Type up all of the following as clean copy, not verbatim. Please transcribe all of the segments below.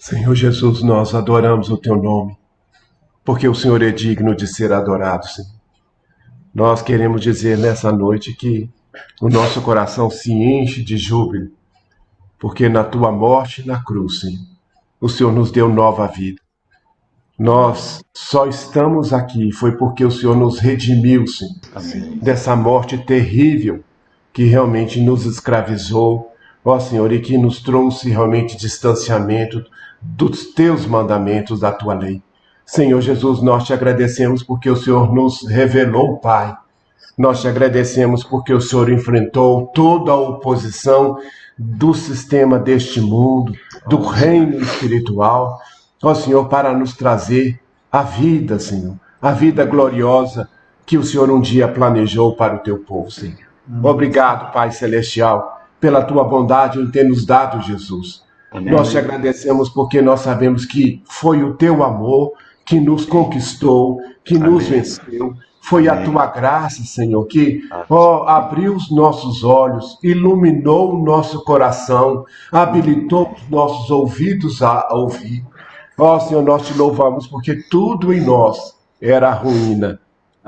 Senhor Jesus, nós adoramos o teu nome, porque o Senhor é digno de ser adorado, Senhor. Nós queremos dizer nessa noite que o nosso coração se enche de júbilo, porque na tua morte na cruz, Senhor, o Senhor nos deu nova vida. Nós só estamos aqui, foi porque o Senhor nos redimiu, Senhor, dessa morte terrível que realmente nos escravizou, ó Senhor, e que nos trouxe realmente distanciamento dos teus mandamentos, da tua lei. Senhor Jesus, nós te agradecemos porque o Senhor nos revelou, Pai. Nós te agradecemos porque o Senhor enfrentou toda a oposição do sistema deste mundo, do reino espiritual, ó Senhor, para nos trazer a vida, Senhor, a vida gloriosa que o Senhor um dia planejou para o teu povo, Senhor. Obrigado, Pai Celestial, pela tua bondade em ter nos dado Jesus. Nós te agradecemos porque nós sabemos que foi o teu amor que nos conquistou, que nos venceu. Foi a tua graça, Senhor, que abriu os nossos olhos, iluminou o nosso coração, habilitou os nossos ouvidos a ouvir. Ó Senhor, nós te louvamos porque tudo em nós era ruína,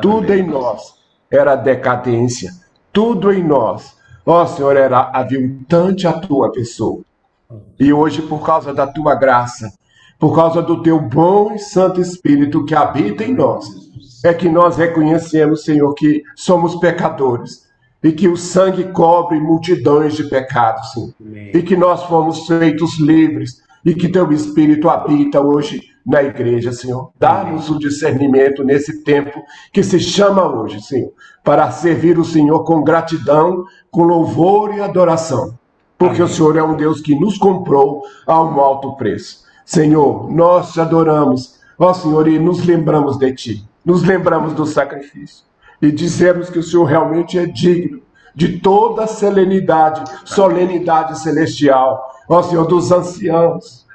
tudo em nós era decadência, tudo em nós, ó Senhor, era aviltante a tua pessoa. E hoje, por causa da tua graça, por causa do teu bom e santo Espírito que habita em nós, é que nós reconhecemos, Senhor, que somos pecadores e que o sangue cobre multidões de pecados, Senhor. E que nós fomos feitos livres e que teu Espírito habita hoje na igreja, Senhor. Dá-nos o discernimento nesse tempo que se chama hoje, Senhor, para servir o Senhor com gratidão, com louvor e adoração. Porque o Senhor é um Deus que nos comprou a um alto preço. Senhor, nós te adoramos, ó Senhor, e nos lembramos de ti, nos lembramos do sacrifício e dizemos que o Senhor realmente é digno de toda solenidade celestial, ó Senhor, dos anciãos,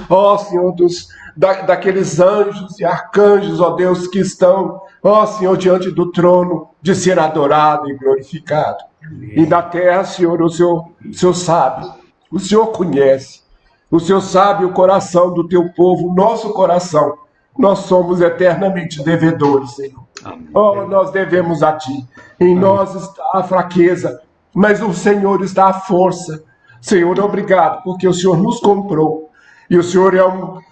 ó Senhor, daqueles anjos e arcanjos, ó Deus, que estão, ó Senhor, diante do trono de ser adorado e glorificado. E na terra, Senhor, o Senhor sabe, o Senhor conhece, o Senhor sabe o coração do teu povo, nosso coração. Nós somos eternamente devedores, Senhor. Oh, nós devemos a ti. Em nós está a fraqueza, mas o Senhor está a força. Senhor, obrigado, porque o Senhor nos comprou. E o Senhor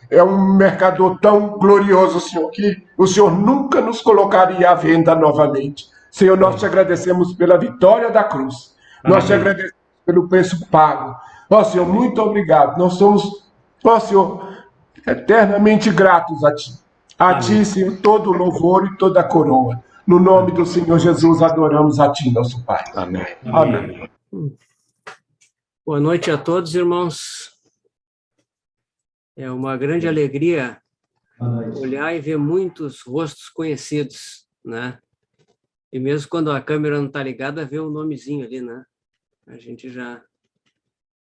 é um mercador tão glorioso, Senhor, que o Senhor nunca nos colocaria à venda novamente. Senhor, nós te agradecemos pela vitória da cruz. Nós te agradecemos pelo preço pago. Ó Senhor, muito obrigado. Nós somos, ó Senhor, eternamente gratos a ti. A ti, Senhor, todo o louvor e toda a coroa. No nome do Senhor Jesus, adoramos a ti, nosso Pai. Amém. Amém. Boa noite a todos, irmãos. É uma grande alegria olhar e ver muitos rostos conhecidos, né? E mesmo quando a câmera não está ligada, ver o nomezinho ali, né? A gente já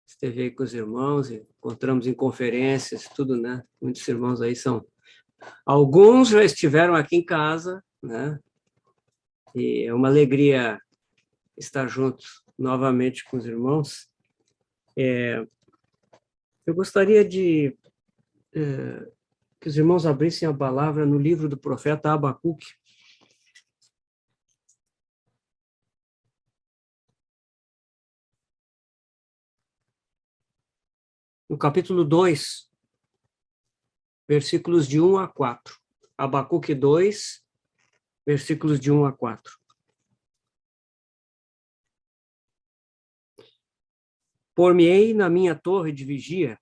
esteve aí com os irmãos, encontramos em conferências, tudo, né? Muitos irmãos aí são... Alguns já estiveram aqui em casa, né? E é uma alegria estar juntos novamente com os irmãos. Eu gostaria de que os irmãos abrissem a palavra no livro do profeta Abacuque. No capítulo 2, versículos de 1 a 4. Abacuque 2, versículos de 1 a 4. Por-me-ei na minha torre de vigia,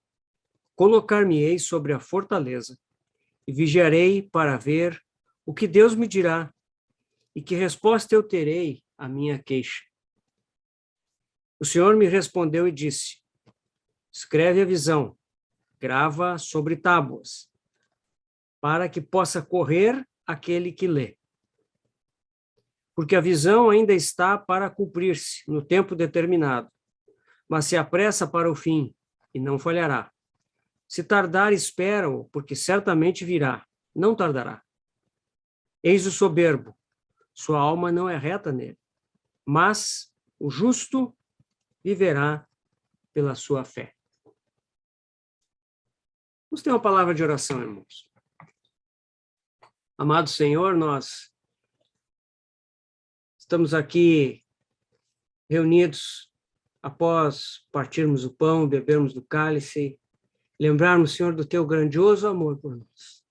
colocar-me-ei sobre a fortaleza, e vigiarei para ver o que Deus me dirá, e que resposta eu terei à minha queixa. O Senhor me respondeu e disse: escreve a visão, grava sobre tábuas, para que possa correr aquele que lê. Porque a visão ainda está para cumprir-se no tempo determinado, mas se apressa para o fim e não falhará. Se tardar, espera-o, porque certamente virá, não tardará. Eis o soberbo, sua alma não é reta nele, mas o justo viverá pela sua fé. Vamos ter uma palavra de oração, irmãos. Amado Senhor, nós estamos aqui reunidos após partirmos o pão, bebermos do cálice, lembrarmos, Senhor, do teu grandioso amor por nós.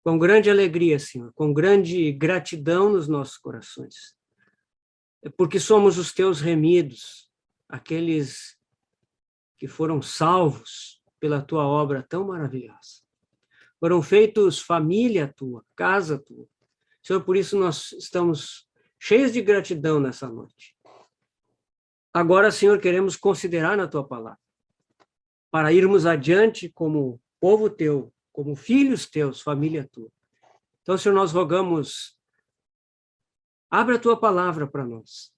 Com grande alegria, Senhor, com grande gratidão nos nossos corações. É porque somos os teus remidos, aqueles que foram salvos pela tua obra tão maravilhosa. Foram feitos família tua, casa tua. Senhor, por isso nós estamos cheios de gratidão nessa noite. Agora, Senhor, queremos considerar na tua palavra, para irmos adiante como povo teu, como filhos teus, família tua. Então, Senhor, nós rogamos, abra a tua palavra para nós.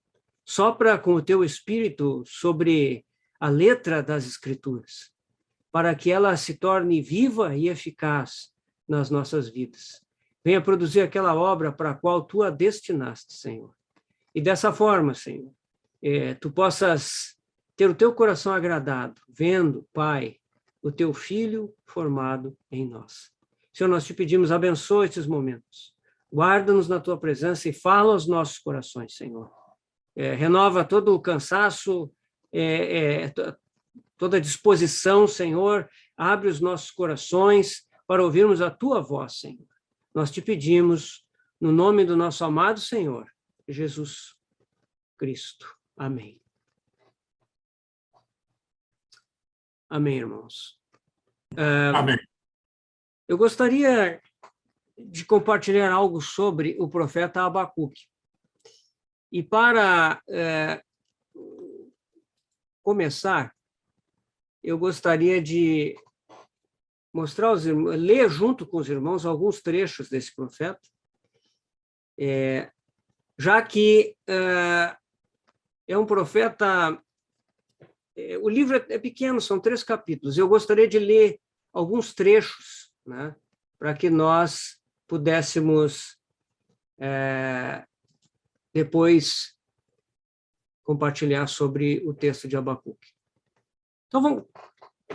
Sopra com o teu Espírito sobre a letra das Escrituras, para que ela se torne viva e eficaz nas nossas vidas. Venha produzir aquela obra para a qual tu a destinaste, Senhor. E dessa forma, Senhor, tu possas ter o teu coração agradado, vendo, Pai, o teu Filho formado em nós. Senhor, nós te pedimos, abençoa estes momentos. Guarda-nos na tua presença e fala aos nossos corações, Senhor. Renova todo o cansaço, toda a disposição, Senhor. Abre os nossos corações para ouvirmos a tua voz, Senhor. Nós te pedimos, no nome do nosso amado Senhor, Jesus Cristo. Amém. Amém, irmãos. Amém. Eu gostaria de compartilhar algo sobre o profeta Abacuque. E para começar, eu gostaria de mostrar aos irmãos, ler junto com os irmãos alguns trechos desse profeta, já que é um profeta. O livro é pequeno, são 3 capítulos. Eu gostaria de ler alguns trechos, né, para que nós pudéssemos depois compartilhar sobre o texto de Abacuque. Então,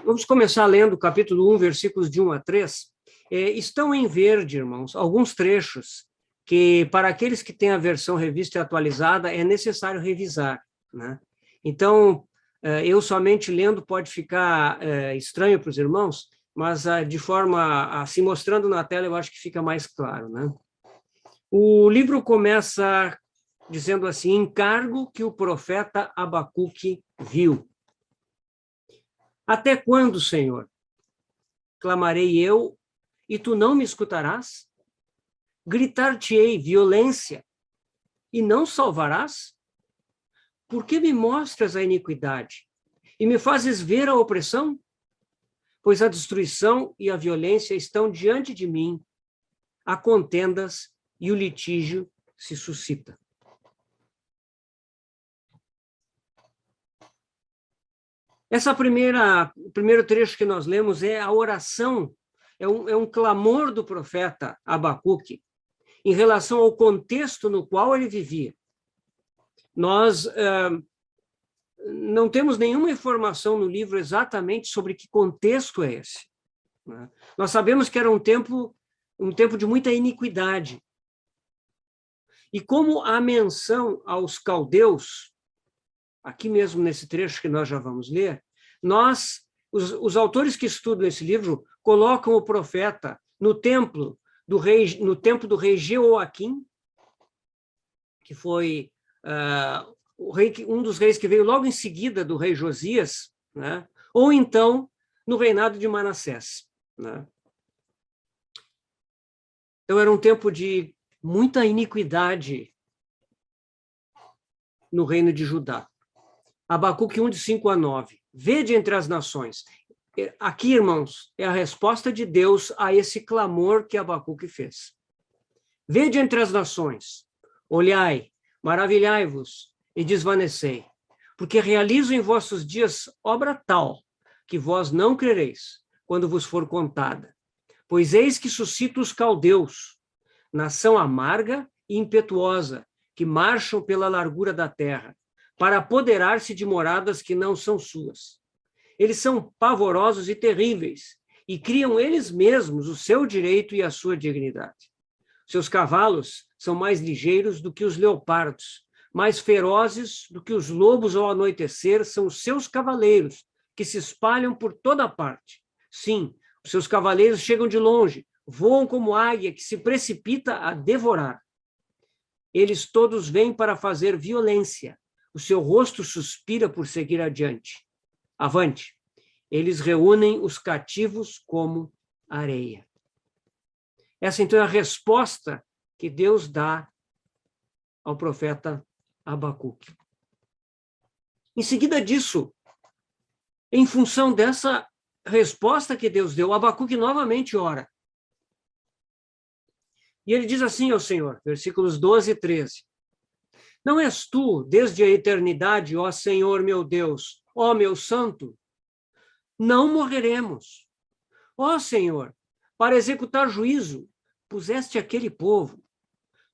vamos começar lendo o capítulo 1, versículos de 1 a 3. Estão em verde, irmãos, alguns trechos que, para aqueles que têm a versão revista e atualizada, é necessário revisar, né? Então, eu somente lendo pode ficar estranho para os irmãos, mas de forma assim, mostrando na tela, eu acho que fica mais claro, né? O livro começa dizendo assim: encargo que o profeta Abacuque viu. Até quando, Senhor? Clamarei eu, e tu não me escutarás? Gritar-te-ei violência, e não salvarás? Por que me mostras a iniquidade, e me fazes ver a opressão? Pois a destruição e a violência estão diante de mim, há contendas e o litígio se suscita. O primeiro trecho que nós lemos é a oração, é um clamor do profeta Abacuque em relação ao contexto no qual ele vivia. Nós não temos nenhuma informação no livro exatamente sobre que contexto é esse, né? Nós sabemos que era um tempo de muita iniquidade. E como a menção aos caldeus, aqui mesmo nesse trecho que nós já vamos ler, os autores que estudam esse livro colocam o profeta no templo do rei Jeoaquim, que foi um dos reis que veio logo em seguida do rei Josias, né? Ou então no reinado de Manassés, né? Então era um tempo de muita iniquidade no reino de Judá. Abacuque 1, de 5 a 9. Vede entre as nações. Aqui, irmãos, é a resposta de Deus a esse clamor que Abacuque fez. Vede entre as nações, olhai, maravilhai-vos e desvanecei, porque realizo em vossos dias obra tal, que vós não crereis, quando vos for contada. Pois eis que suscito os caldeus, nação amarga e impetuosa, que marcham pela largura da terra, para apoderar-se de moradas que não são suas. Eles são pavorosos e terríveis, e criam eles mesmos o seu direito e a sua dignidade. Seus cavalos são mais ligeiros do que os leopardos, mais ferozes do que os lobos ao anoitecer são os seus cavaleiros, que se espalham por toda parte. Sim, os seus cavaleiros chegam de longe, voam como águia que se precipita a devorar. Eles todos vêm para fazer violência. O seu rosto suspira por seguir adiante. Avante. Eles reúnem os cativos como areia. Essa, então, é a resposta que Deus dá ao profeta Abacuque. Em seguida disso, em função dessa resposta que Deus deu, Abacuque novamente ora. E ele diz assim ao Senhor, versículos 12 e 13. Não és tu, desde a eternidade, ó Senhor meu Deus, ó meu santo? Não morreremos. Ó Senhor, para executar juízo, puseste aquele povo.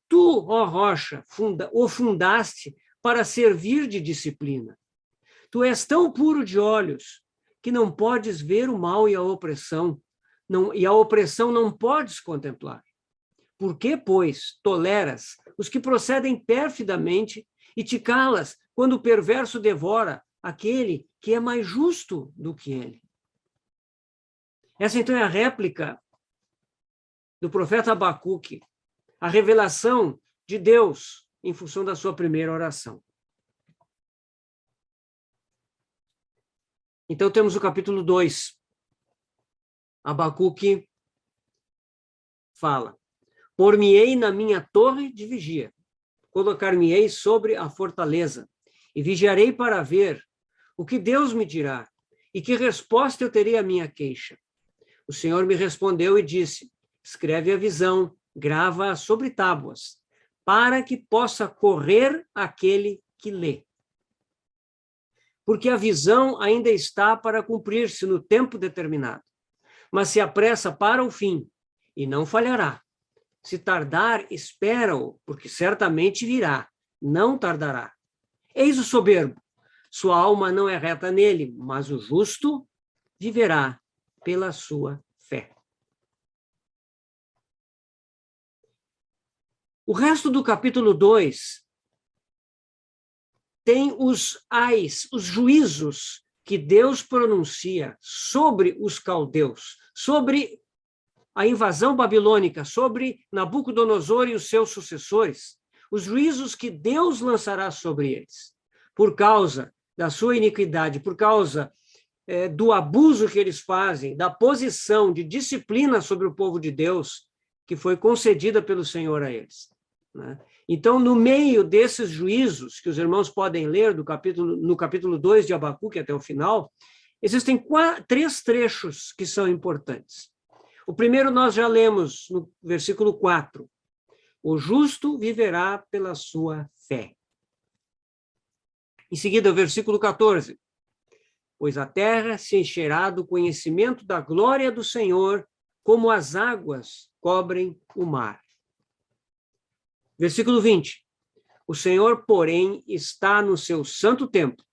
Tu, ó rocha, o fundaste para servir de disciplina. Tu és tão puro de olhos que não podes ver o mal e a opressão, e a opressão não podes contemplar. Por que, pois, toleras os que procedem perfidamente e te calas quando o perverso devora aquele que é mais justo do que ele? Essa, então, é a réplica do profeta Abacuque, a revelação de Deus em função da sua primeira oração. Então, temos o capítulo 2. Abacuque fala: por-me-ei na minha torre de vigia, colocar-me-ei sobre a fortaleza, e vigiarei para ver o que Deus me dirá, e que resposta eu terei à minha queixa. O Senhor me respondeu e disse: escreve a visão, grava-a sobre tábuas, para que possa correr aquele que lê. Porque a visão ainda está para cumprir-se no tempo determinado, mas se apressa para o fim, e não falhará. Se tardar, espera-o, porque certamente virá, não tardará. Eis o soberbo, sua alma não é reta nele, mas o justo viverá pela sua fé. O resto do capítulo 2 tem os ais, os juízos que Deus pronuncia sobre os caldeus, sobre a invasão babilônica, sobre Nabucodonosor e os seus sucessores, os juízos que Deus lançará sobre eles, por causa da sua iniquidade, por causa do abuso que eles fazem, da posição de disciplina sobre o povo de Deus que foi concedida pelo Senhor a eles, né? Então, no meio desses juízos, que os irmãos podem ler no capítulo 2 de Abacuque até o final, existem 3 trechos que são importantes. O primeiro nós já lemos no versículo 4. O justo viverá pela sua fé. Em seguida, o versículo 14. Pois a terra se encherá do conhecimento da glória do Senhor, como as águas cobrem o mar. Versículo 20. O Senhor, porém, está no seu santo templo.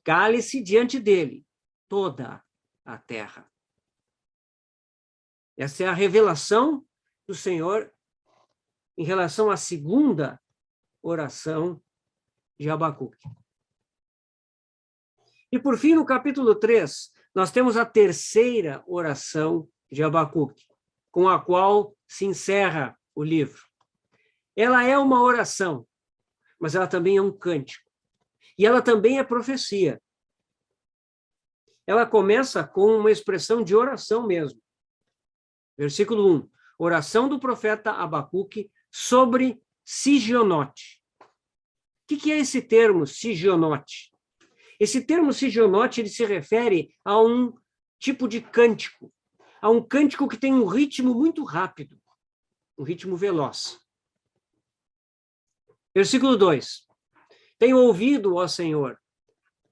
Cale-se diante dele toda a terra. Essa é a revelação do Senhor em relação à segunda oração de Abacuque. E, por fim, no capítulo 3, nós temos a terceira oração de Abacuque, com a qual se encerra o livro. Ela é uma oração, mas ela também é um cântico. E ela também é profecia. Ela começa com uma expressão de oração mesmo. Versículo 1. Oração do profeta Abacuque sobre Sigionote. O que é esse termo, Sigionote? Esse termo Sigionote, ele se refere a um tipo de cântico, a um cântico que tem um ritmo muito rápido, um ritmo veloz. Versículo 2. Tenho ouvido, ó Senhor,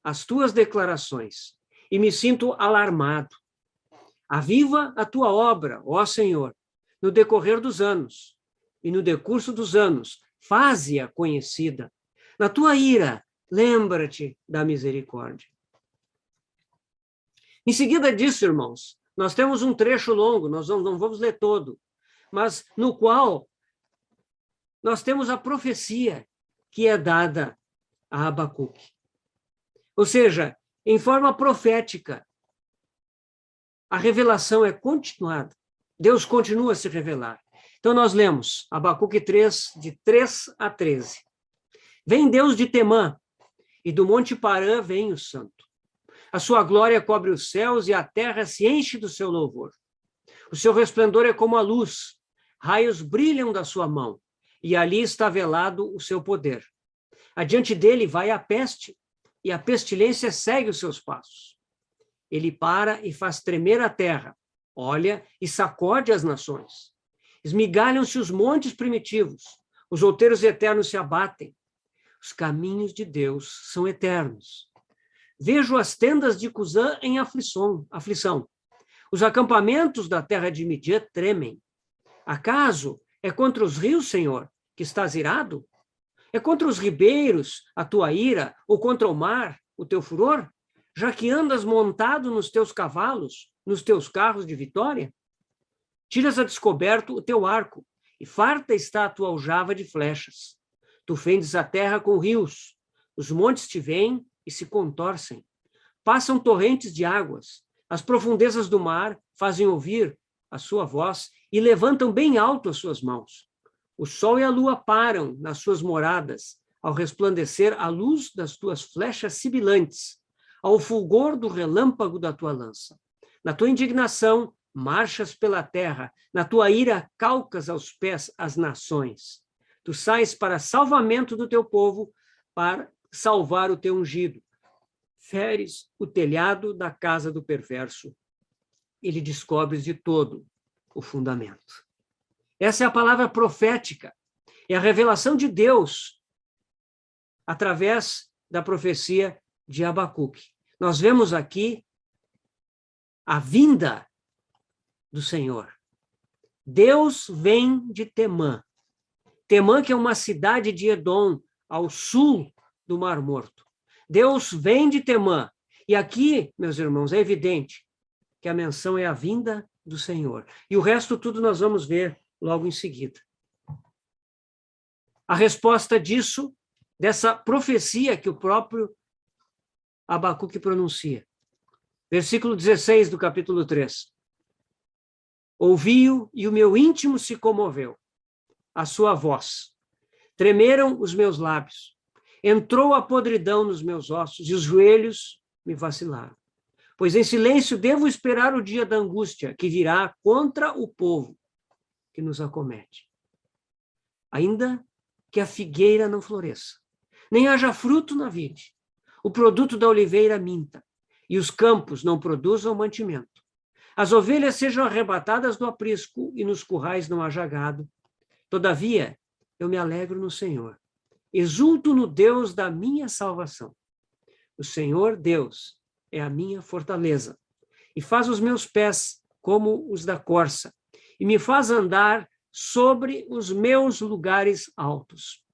as tuas declarações e me sinto alarmado. Aviva a tua obra, ó Senhor, no decorrer dos anos, e no decurso dos anos, faze-a conhecida. Na tua ira, lembra-te da misericórdia. Em seguida disso, irmãos, Nós temos um trecho longo, nós não vamos ler todo, mas no qual nós temos a profecia que é dada a Abacuque. Ou seja, em forma profética, a revelação é continuada. Deus continua a se revelar. Então, nós lemos Abacuque 3, de 3 a 13. Vem Deus de Temã, e do Monte Parã vem o Santo. A sua glória cobre os céus e a terra se enche do seu louvor. O seu resplendor é como a luz, raios brilham da sua mão, e ali está velado o seu poder. Adiante dele vai a peste, e a pestilência segue os seus passos. Ele para e faz tremer a terra, olha e sacode as nações. Esmigalham-se os montes primitivos, os outeiros eternos se abatem. Os caminhos de Deus são eternos. Vejo as tendas de Cusã em aflição. Os acampamentos da terra de Midian tremem. Acaso é contra os rios, Senhor, que estás irado? É contra os ribeiros a tua ira, ou contra o mar, o teu furor? Já que andas montado nos teus cavalos, nos teus carros de vitória? Tiras a descoberto o teu arco, e farta está a tua aljava de flechas. Tu fendes a terra com rios, os montes te veem e se contorcem. Passam torrentes de águas, as profundezas do mar fazem ouvir a sua voz e levantam bem alto as suas mãos. O sol e a lua param nas suas moradas, ao resplandecer a luz das tuas flechas sibilantes, ao fulgor do relâmpago da tua lança. Na tua indignação, marchas pela terra, na tua ira calcas aos pés as nações. Tu sais para salvamento do teu povo, para salvar o teu ungido. Feres o telhado da casa do perverso e lhe descobres de todo o fundamento. Essa é a palavra profética, é a revelação de Deus através da profecia de Abacuque. Nós vemos aqui a vinda do Senhor. Deus vem de Temã. Temã, que é uma cidade de Edom, ao sul do Mar Morto. Deus vem de Temã. E aqui, meus irmãos, é evidente que a menção é a vinda do Senhor. E o resto tudo nós vamos ver logo em seguida. A resposta disso, dessa profecia que o próprio Abacuque pronuncia. Versículo 16 do capítulo 3. Ouvi-o e o meu íntimo se comoveu. A sua voz. Tremeram os meus lábios. Entrou a podridão nos meus ossos e os joelhos me vacilaram. Pois em silêncio devo esperar o dia da angústia que virá contra o povo que nos acomete. Ainda que a figueira não floresça, nem haja fruto na vide, o produto da oliveira minta, e os campos não produzam mantimento. As ovelhas sejam arrebatadas do aprisco e nos currais não haja gado. Todavia, eu me alegro no Senhor. Exulto no Deus da minha salvação. O Senhor Deus é a minha fortaleza e faz os meus pés como os da corça e me faz andar sobre os meus lugares altos.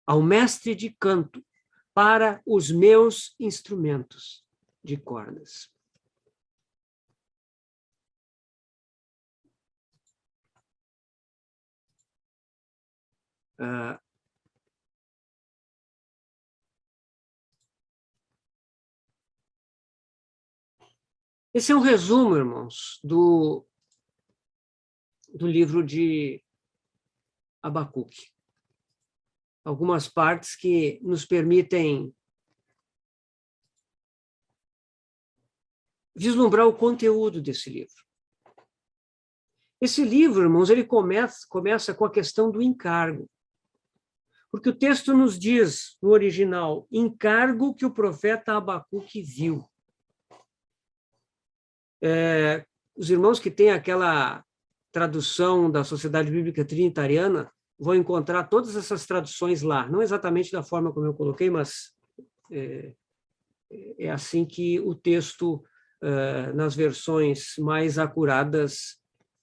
Ao mestre de canto para os meus instrumentos de cordas. Esse é um resumo, irmãos, do livro de Abacuque. Algumas partes que nos permitem vislumbrar o conteúdo desse livro. Esse livro, irmãos, ele começa com a questão do encargo. Porque o texto nos diz, no original, encargo que o profeta Abacuque viu. Os irmãos que têm aquela tradução da Sociedade Bíblica Trinitariana vão encontrar todas essas traduções lá, não exatamente da forma como eu coloquei, mas é assim que o texto, nas versões mais acuradas,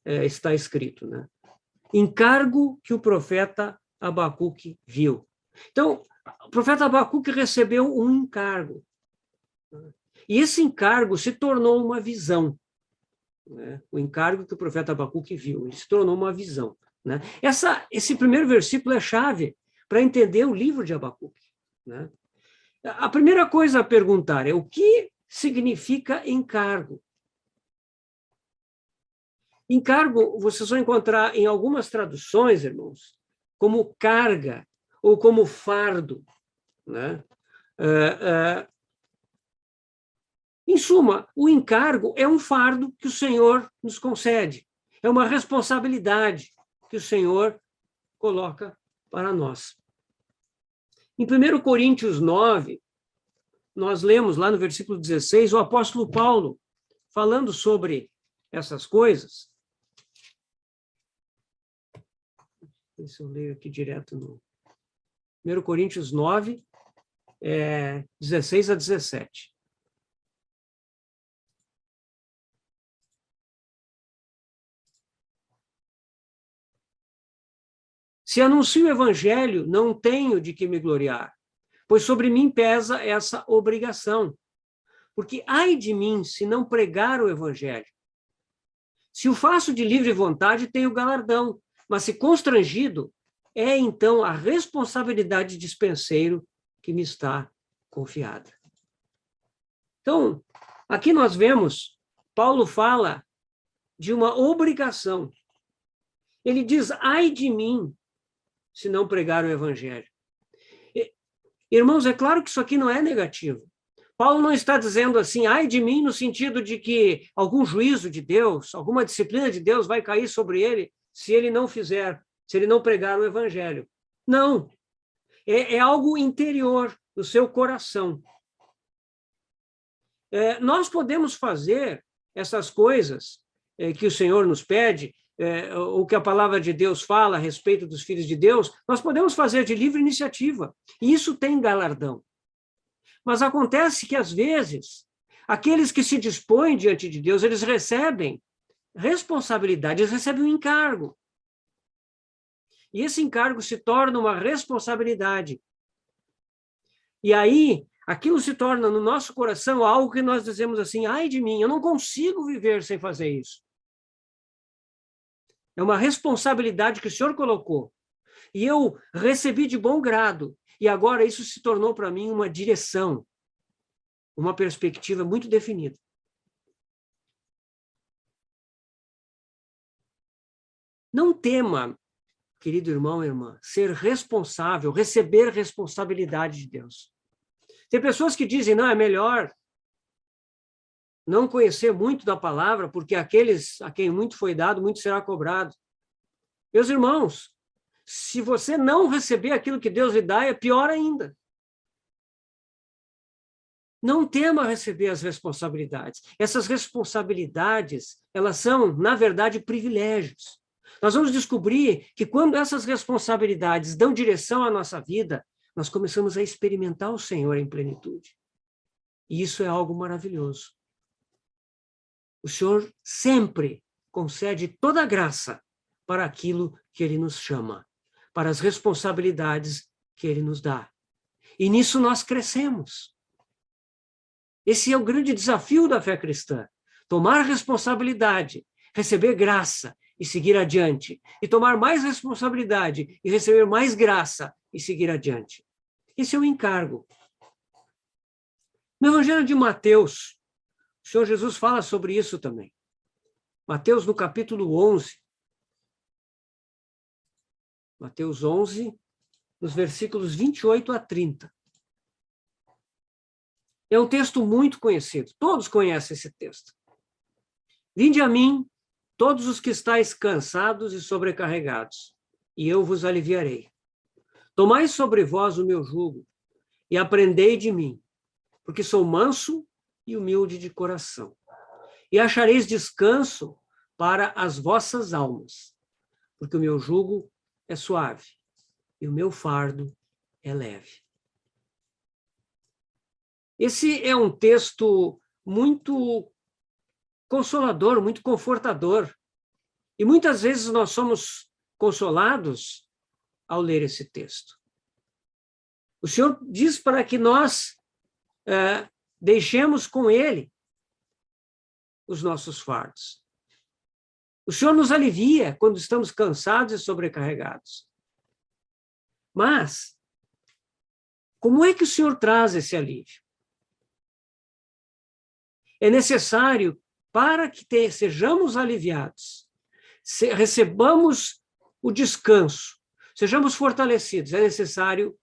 está escrito, né? Encargo que o profeta Abacuque viu. Então, o profeta Abacuque recebeu um encargo. E esse encargo se tornou uma visão. né? O encargo que o profeta Abacuque viu, ele se tornou uma visão, né? Esse primeiro versículo é chave para entender o livro de Abacuque, né? A primeira coisa a perguntar é o que significa encargo? Encargo, vocês vão encontrar em algumas traduções, irmãos, como carga ou como fardo, né? Em suma, o encargo é um fardo que o Senhor nos concede, é uma responsabilidade que o Senhor coloca para nós. Em 1 Coríntios 9, nós lemos lá no versículo 16, o apóstolo Paulo falando sobre essas coisas. Se eu leio aqui direto no 1 Coríntios 9, 16 a 17. Se anuncio o evangelho, não tenho de que me gloriar, pois sobre mim pesa essa obrigação. Porque ai de mim se não pregar o evangelho. Se o faço de livre vontade, tenho galardão, mas se constrangido, é então a responsabilidade de dispenseiro que me está confiada. Então, aqui nós vemos, Paulo fala de uma obrigação. Ele diz, ai de mim, se não pregar o evangelho. Irmãos, é claro que isso aqui não é negativo. Paulo não está dizendo assim, ai de mim, no sentido de que algum juízo de Deus, alguma disciplina de Deus vai cair sobre ele se ele não fizer, se ele não pregar o evangelho. Não. É algo interior do seu coração. Nós podemos fazer essas coisas que o Senhor nos pede, o que a palavra de Deus fala a respeito dos filhos de Deus, nós podemos fazer de livre iniciativa. E isso tem galardão. Mas acontece que, às vezes, aqueles que se dispõem diante de Deus, eles recebem responsabilidade, eles recebem um encargo. E esse encargo se torna uma responsabilidade. E aí, aquilo se torna no nosso coração algo que nós dizemos assim, ai de mim, eu não consigo viver sem fazer isso. É uma responsabilidade que o Senhor colocou. E eu recebi de bom grado. E agora isso se tornou para mim uma direção, uma perspectiva muito definida. Não tema, querido irmão e irmã, ser responsável, receber responsabilidade de Deus. Tem pessoas que dizem, não, é melhor não conhecer muito da palavra, porque aqueles a quem muito foi dado, muito será cobrado. Meus irmãos, se você não receber aquilo que Deus lhe dá, é pior ainda. Não tema receber as responsabilidades. Essas responsabilidades, elas são, na verdade, privilégios. Nós vamos descobrir que quando essas responsabilidades dão direção à nossa vida, nós começamos a experimentar o Senhor em plenitude. E isso é algo maravilhoso. O Senhor sempre concede toda a graça para aquilo que Ele nos chama, para as responsabilidades que Ele nos dá. E nisso nós crescemos. Esse é o grande desafio da fé cristã. Tomar responsabilidade, receber graça e seguir adiante. E tomar mais responsabilidade e receber mais graça e seguir adiante. Esse é o encargo. No Evangelho de Mateus, o Senhor Jesus fala sobre isso também. Mateus, no capítulo 11. Mateus 11, nos versículos 28 a 30. É um texto muito conhecido. Todos conhecem esse texto. Vinde a mim, todos os que estáis cansados e sobrecarregados, e eu vos aliviarei. Tomai sobre vós o meu jugo e aprendei de mim, porque sou manso e humilde de coração. E achareis descanso para as vossas almas, porque o meu jugo é suave e o meu fardo é leve. Esse é um texto muito consolador, muito confortador. E muitas vezes nós somos consolados ao ler esse texto. O Senhor diz para que nós deixemos com Ele os nossos fardos. O Senhor nos alivia quando estamos cansados e sobrecarregados. Mas, como é que o Senhor traz esse alívio? É necessário, para que sejamos aliviados, recebamos o descanso, sejamos fortalecidos, é necessário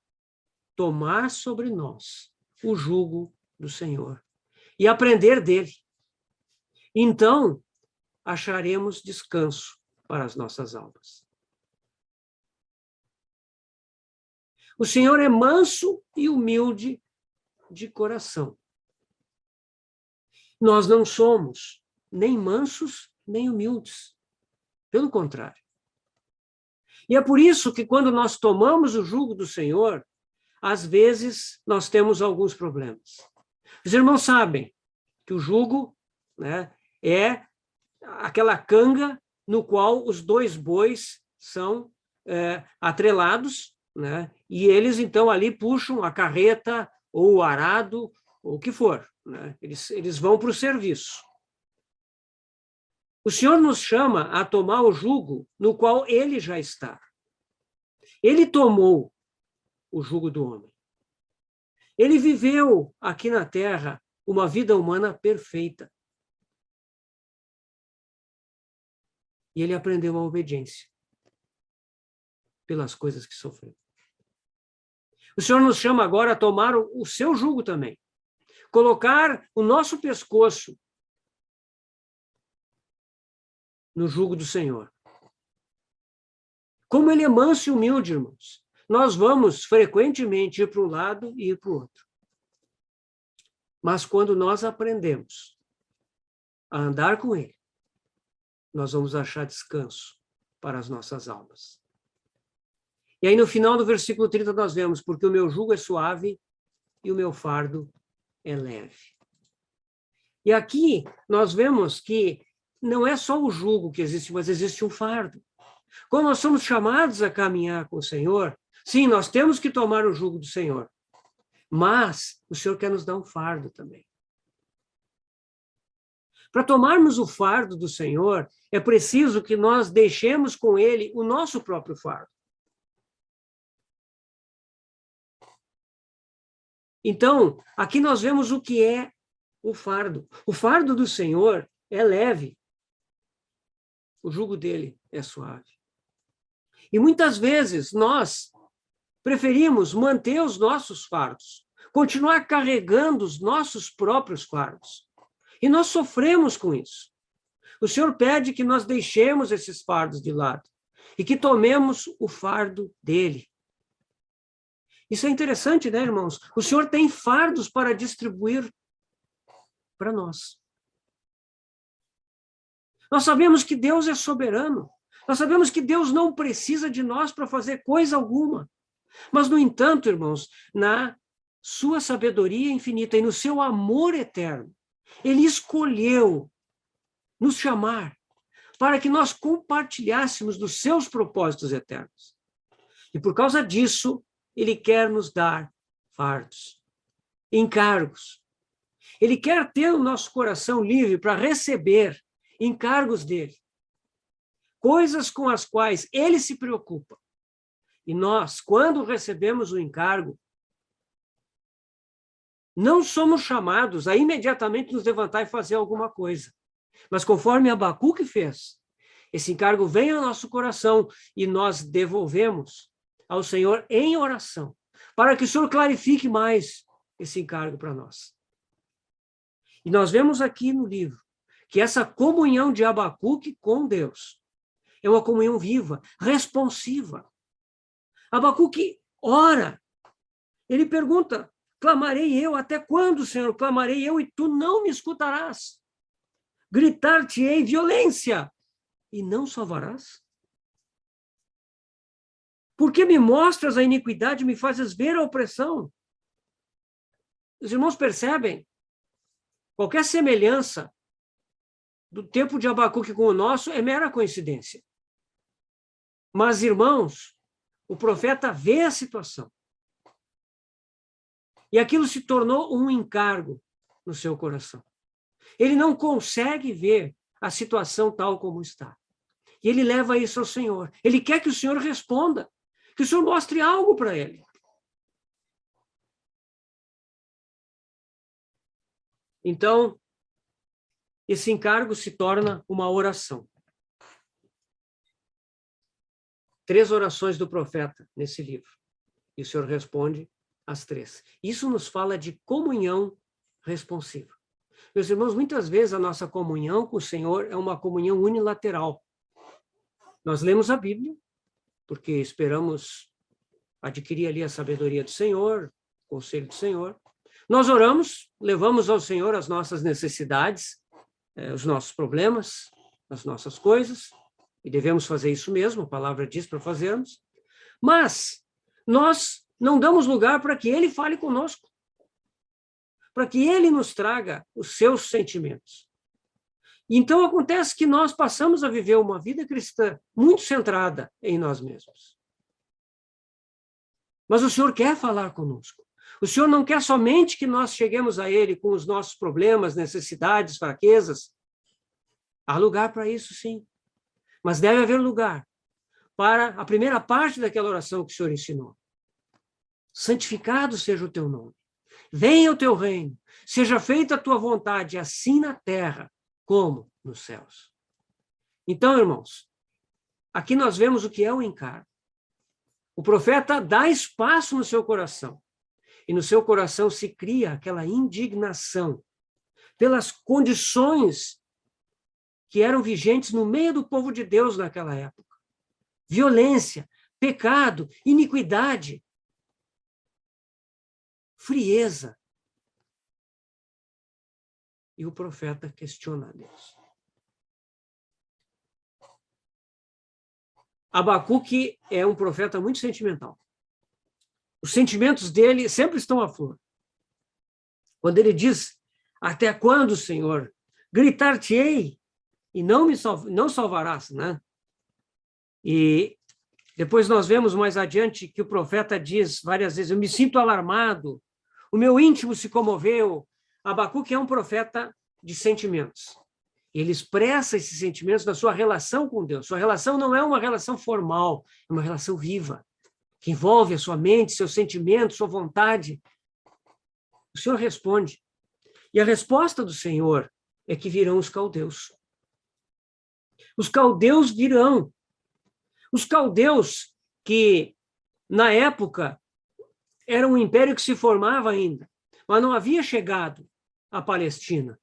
tomar sobre nós o jugo do Senhor e aprender dele. Então, acharemos descanso para as nossas almas. O Senhor é manso e humilde de coração. Nós não somos nem mansos, nem humildes. Pelo contrário. E é por isso que quando nós tomamos o jugo do Senhor, às vezes nós temos alguns problemas. Os irmãos sabem que o jugo, né, é aquela canga no qual os dois bois são atrelados, né, e eles então ali puxam a carreta ou o arado, ou o que for, né, eles vão para o serviço. O Senhor nos chama a tomar o jugo no qual ele já está. Ele tomou o jugo do homem. Ele viveu aqui na terra uma vida humana perfeita. E ele aprendeu a obediência pelas coisas que sofreu. O Senhor nos chama agora a tomar o seu jugo também. Colocar o nosso pescoço no jugo do Senhor. Como ele é manso e humilde, irmãos, nós vamos frequentemente ir para um lado e ir para o outro. Mas quando nós aprendemos a andar com ele, nós vamos achar descanso para as nossas almas. E aí no final do versículo 30 nós vemos, porque o meu jugo é suave e o meu fardo é leve. E aqui nós vemos que não é só o jugo que existe, mas existe um fardo. Quando nós somos chamados a caminhar com o Senhor, sim, nós temos que tomar o jugo do Senhor, mas o Senhor quer nos dar um fardo também. Para tomarmos o fardo do Senhor, é preciso que nós deixemos com ele o nosso próprio fardo. Então, aqui nós vemos o que é o fardo. O fardo do Senhor é leve. O jugo dele é suave. E muitas vezes nós preferimos manter os nossos fardos, continuar carregando os nossos próprios fardos. E nós sofremos com isso. O Senhor pede que nós deixemos esses fardos de lado e que tomemos o fardo dele. Isso é interessante, né, irmãos? O Senhor tem fardos para distribuir para nós. Nós sabemos que Deus é soberano. Nós sabemos que Deus não precisa de nós para fazer coisa alguma. Mas, no entanto, irmãos, na sua sabedoria infinita e no seu amor eterno, ele escolheu nos chamar para que nós compartilhássemos dos seus propósitos eternos. E por causa disso, ele quer nos dar fardos, encargos. Ele quer ter o nosso coração livre para receber encargos dele, coisas com as quais ele se preocupa. E nós, quando recebemos o encargo, não somos chamados a imediatamente nos levantar e fazer alguma coisa. Mas conforme Abacuque fez, esse encargo vem ao nosso coração e nós devolvemos ao Senhor em oração, para que o Senhor clarifique mais esse encargo para nós. E nós vemos aqui no livro que essa comunhão de Abacuque com Deus é uma comunhão viva, responsiva. Abacuque ora, ele pergunta, clamarei eu, até quando, Senhor, clamarei eu e tu não me escutarás? Gritar-te-ei violência e não salvarás? Porque me mostras a iniquidade e me fazes ver a opressão? Os irmãos percebem? Qualquer semelhança do tempo de Abacuque com o nosso é mera coincidência. Mas, irmãos, o profeta vê a situação. E aquilo se tornou um encargo no seu coração. Ele não consegue ver a situação tal como está. E ele leva isso ao Senhor. Ele quer que o Senhor responda, que o Senhor mostre algo para ele. Então, esse encargo se torna uma oração. 3 orações do profeta nesse livro. E o Senhor responde as 3. Isso nos fala de comunhão responsiva. Meus irmãos, muitas vezes a nossa comunhão com o Senhor é uma comunhão unilateral. Nós lemos a Bíblia, porque esperamos adquirir ali a sabedoria do Senhor, o conselho do Senhor. Nós oramos, levamos ao Senhor as nossas necessidades, os nossos problemas, as nossas coisas, e devemos fazer isso mesmo, a palavra diz para fazermos, mas nós não damos lugar para que Ele fale conosco, para que Ele nos traga os seus sentimentos. Então acontece que nós passamos a viver uma vida cristã muito centrada em nós mesmos. Mas o Senhor quer falar conosco. O Senhor não quer somente que nós cheguemos a Ele com os nossos problemas, necessidades, fraquezas. Há lugar para isso, sim. Mas deve haver lugar para a primeira parte daquela oração que o Senhor ensinou. Santificado seja o teu nome. Venha o teu reino. Seja feita a tua vontade, assim na terra como nos céus. Então, irmãos, aqui nós vemos o que é o encargo. O profeta dá espaço no seu coração. E no seu coração se cria aquela indignação pelas condições que eram vigentes no meio do povo de Deus naquela época. Violência, pecado, iniquidade, frieza. E o profeta questiona a Deus. Abacuque é um profeta muito sentimental. Os sentimentos dele sempre estão à flor. Quando ele diz, até quando, Senhor? Gritar-te-ei e não salvarás, né? E depois nós vemos mais adiante que o profeta diz várias vezes, eu me sinto alarmado, o meu íntimo se comoveu. Abacuque é um profeta de sentimentos. Ele expressa esses sentimentos na sua relação com Deus. Sua relação não é uma relação formal, é uma relação viva, que envolve a sua mente, seus sentimentos, sua vontade. O Senhor responde. E a resposta do Senhor é que virão os caldeus. Os caldeus virão. Os caldeus que, na época, era um império que se formava ainda, mas não havia chegado à Palestina.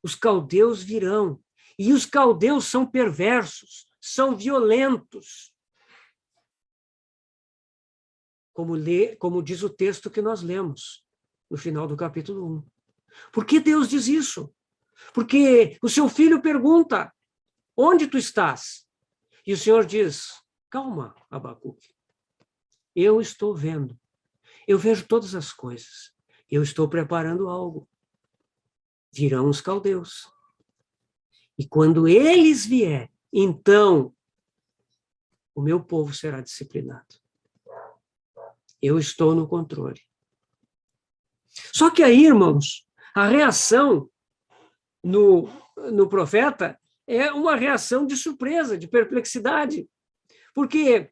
Os caldeus virão. E os caldeus são perversos, são violentos. Como diz o texto que nós lemos, no final do capítulo 1. Por que Deus diz isso? Porque o seu filho pergunta, onde tu estás? E o Senhor diz, calma, Abacuque. Eu estou vendo. Eu vejo todas as coisas. Eu estou preparando algo. Virão os caldeus. E quando eles vierem, então o meu povo será disciplinado. Eu estou no controle. Só que aí, irmãos, a reação no profeta é uma reação de surpresa, de perplexidade. Porque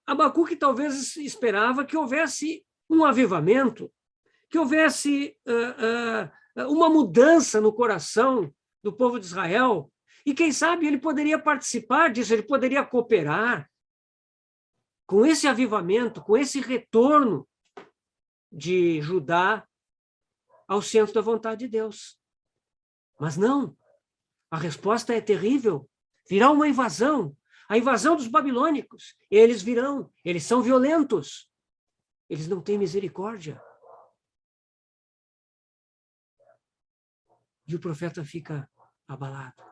Abacuque talvez esperava que houvesse um avivamento, que houvesse uma mudança no coração do povo de Israel, e quem sabe ele poderia participar disso, ele poderia cooperar com esse avivamento, com esse retorno de Judá ao centro da vontade de Deus. Mas não, a resposta é terrível. Virá uma invasão, a invasão dos babilônicos. Eles virão, eles são violentos, eles não têm misericórdia. E o profeta fica abalado.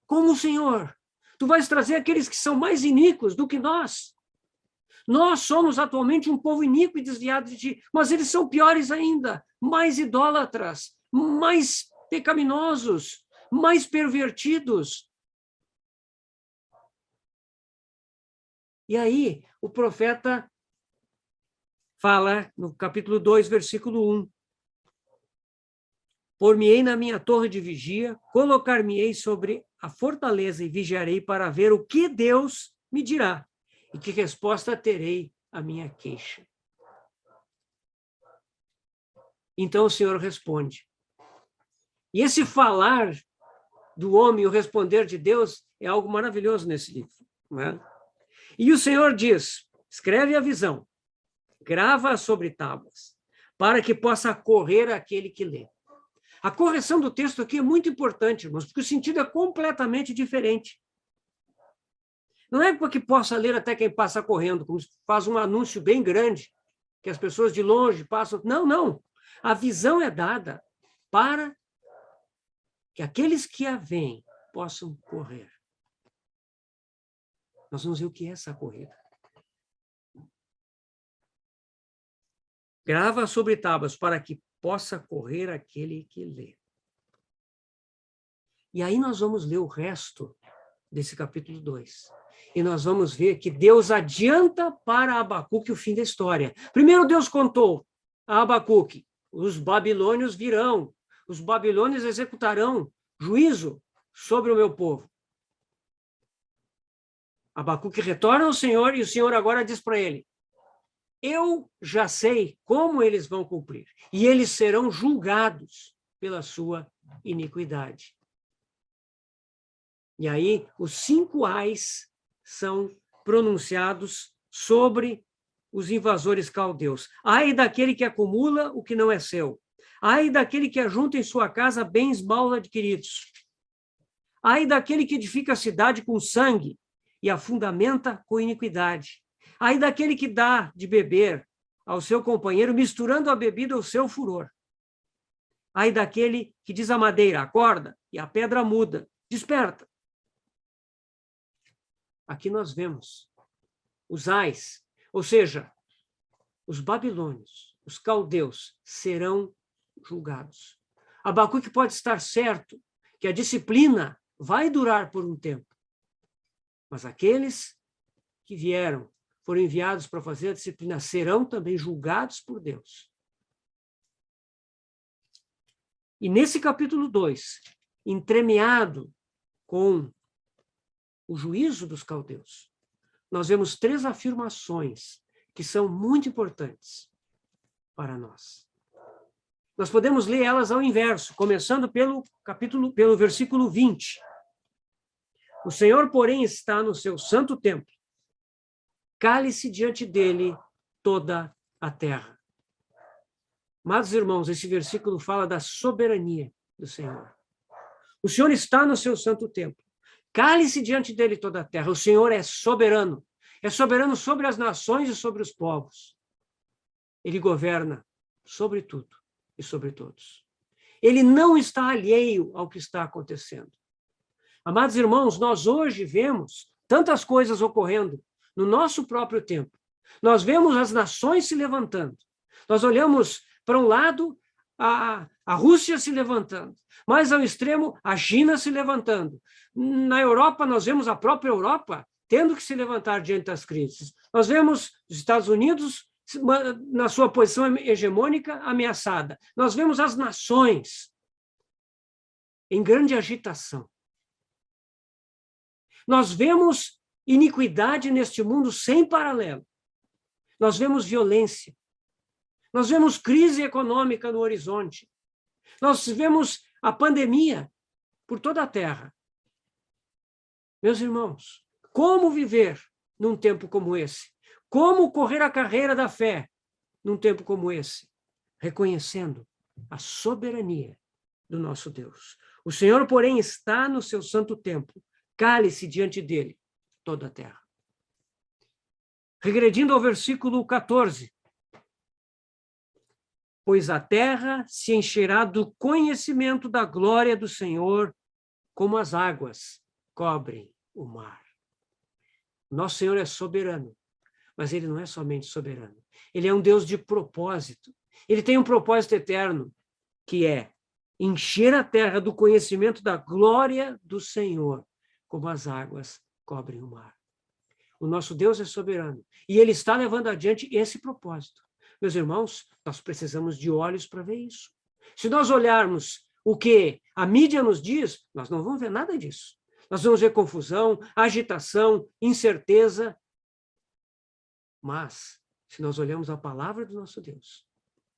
Como, Senhor? Tu vais trazer aqueles que são mais iníquos do que nós. Nós somos atualmente um povo iníquo e desviado de ti, mas eles são piores ainda, mais idólatras, mais pecaminosos, mais pervertidos. E aí, o profeta fala no capítulo 2, versículo 1. Por-me-ei na minha torre de vigia, colocar-me-ei sobre a fortaleza e vigiarei para ver o que Deus me dirá e que resposta terei à minha queixa. Então o Senhor responde. E esse falar do homem, o responder de Deus, é algo maravilhoso nesse livro. Não é? E o Senhor diz, escreve a visão, grava sobre tábuas, para que possa correr aquele que lê. A correção do texto aqui é muito importante, irmãos, porque o sentido é completamente diferente. Não é porque possa ler até quem passa correndo, como faz um anúncio bem grande, que as pessoas de longe passam. Não, não. A visão é dada para que aqueles que a veem possam correr. Nós vamos ver o que é essa corrida. Grava sobre tábuas para que possa correr aquele que lê. E aí nós vamos ler o resto desse capítulo 2. E nós vamos ver que Deus adianta para Abacuque o fim da história. Primeiro Deus contou a Abacuque, os babilônios virão, os babilônios executarão juízo sobre o meu povo. Abacuque retorna ao Senhor e o Senhor agora diz para ele, eu já sei como eles vão cumprir, e eles serão julgados pela sua iniquidade. E aí, os 5 ais são pronunciados sobre os invasores caldeus. Ai daquele que acumula o que não é seu. Ai daquele que ajunta em sua casa bens mal adquiridos. Ai daquele que edifica a cidade com sangue e a fundamenta com iniquidade. Ai daquele que dá de beber ao seu companheiro, misturando a bebida ao seu furor. Ai daquele que diz à madeira, acorda, e a pedra muda, desperta. Aqui nós vemos os ais, ou seja, os babilônios, os caldeus, serão julgados. Abacuque pode estar certo que a disciplina vai durar por um tempo, mas aqueles que vieram, foram enviados para fazer a disciplina, serão também julgados por Deus. E nesse capítulo 2, entremeado com o juízo dos caldeus, nós vemos 3 afirmações que são muito importantes para nós. Nós podemos ler elas ao inverso, começando pelo versículo 20. O Senhor, porém, está no seu santo templo. Cale-se diante dele toda a terra. Amados irmãos, esse versículo fala da soberania do Senhor. O Senhor está no seu santo templo. Cale-se diante dele toda a terra. O Senhor é soberano. É soberano sobre as nações e sobre os povos. Ele governa sobre tudo e sobre todos. Ele não está alheio ao que está acontecendo. Amados irmãos, nós hoje vemos tantas coisas ocorrendo no nosso próprio tempo. Nós vemos as nações se levantando. Nós olhamos para um lado a Rússia se levantando, mais ao extremo a China se levantando. Na Europa, nós vemos a própria Europa tendo que se levantar diante das crises. Nós vemos os Estados Unidos na sua posição hegemônica ameaçada. Nós vemos as nações em grande agitação. Nós vemos iniquidade neste mundo sem paralelo. Nós vemos violência. Nós vemos crise econômica no horizonte. Nós vemos a pandemia por toda a terra. Meus irmãos, como viver num tempo como esse? Como correr a carreira da fé num tempo como esse? Reconhecendo a soberania do nosso Deus. O Senhor, porém, está no seu santo templo. Cale-se diante dele toda a terra. Regredindo ao versículo 14. Pois a terra se encherá do conhecimento da glória do Senhor, como as águas cobrem o mar. Nosso Senhor é soberano, mas ele não é somente soberano. Ele é um Deus de propósito. Ele tem um propósito eterno, que é encher a terra do conhecimento da glória do Senhor, como as águas cobrem o mar. O nosso Deus é soberano e ele está levando adiante esse propósito. Meus irmãos, nós precisamos de olhos para ver isso. Se nós olharmos o que a mídia nos diz, nós não vamos ver nada disso. Nós vamos ver confusão, agitação, incerteza. Mas, se nós olhamos a palavra do nosso Deus,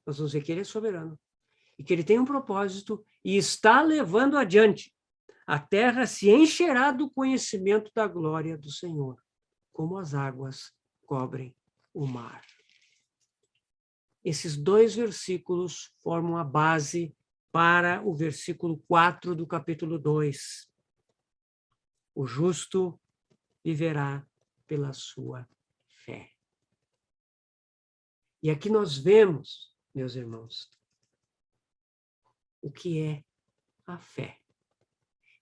nós vamos ver que Ele é soberano e que Ele tem um propósito e está levando adiante. A terra se encherá do conhecimento da glória do Senhor, como as águas cobrem o mar. Esses 2 versículos formam a base para o versículo 4 do capítulo 2. O justo viverá pela sua fé. E aqui nós vemos, meus irmãos, o que é a fé.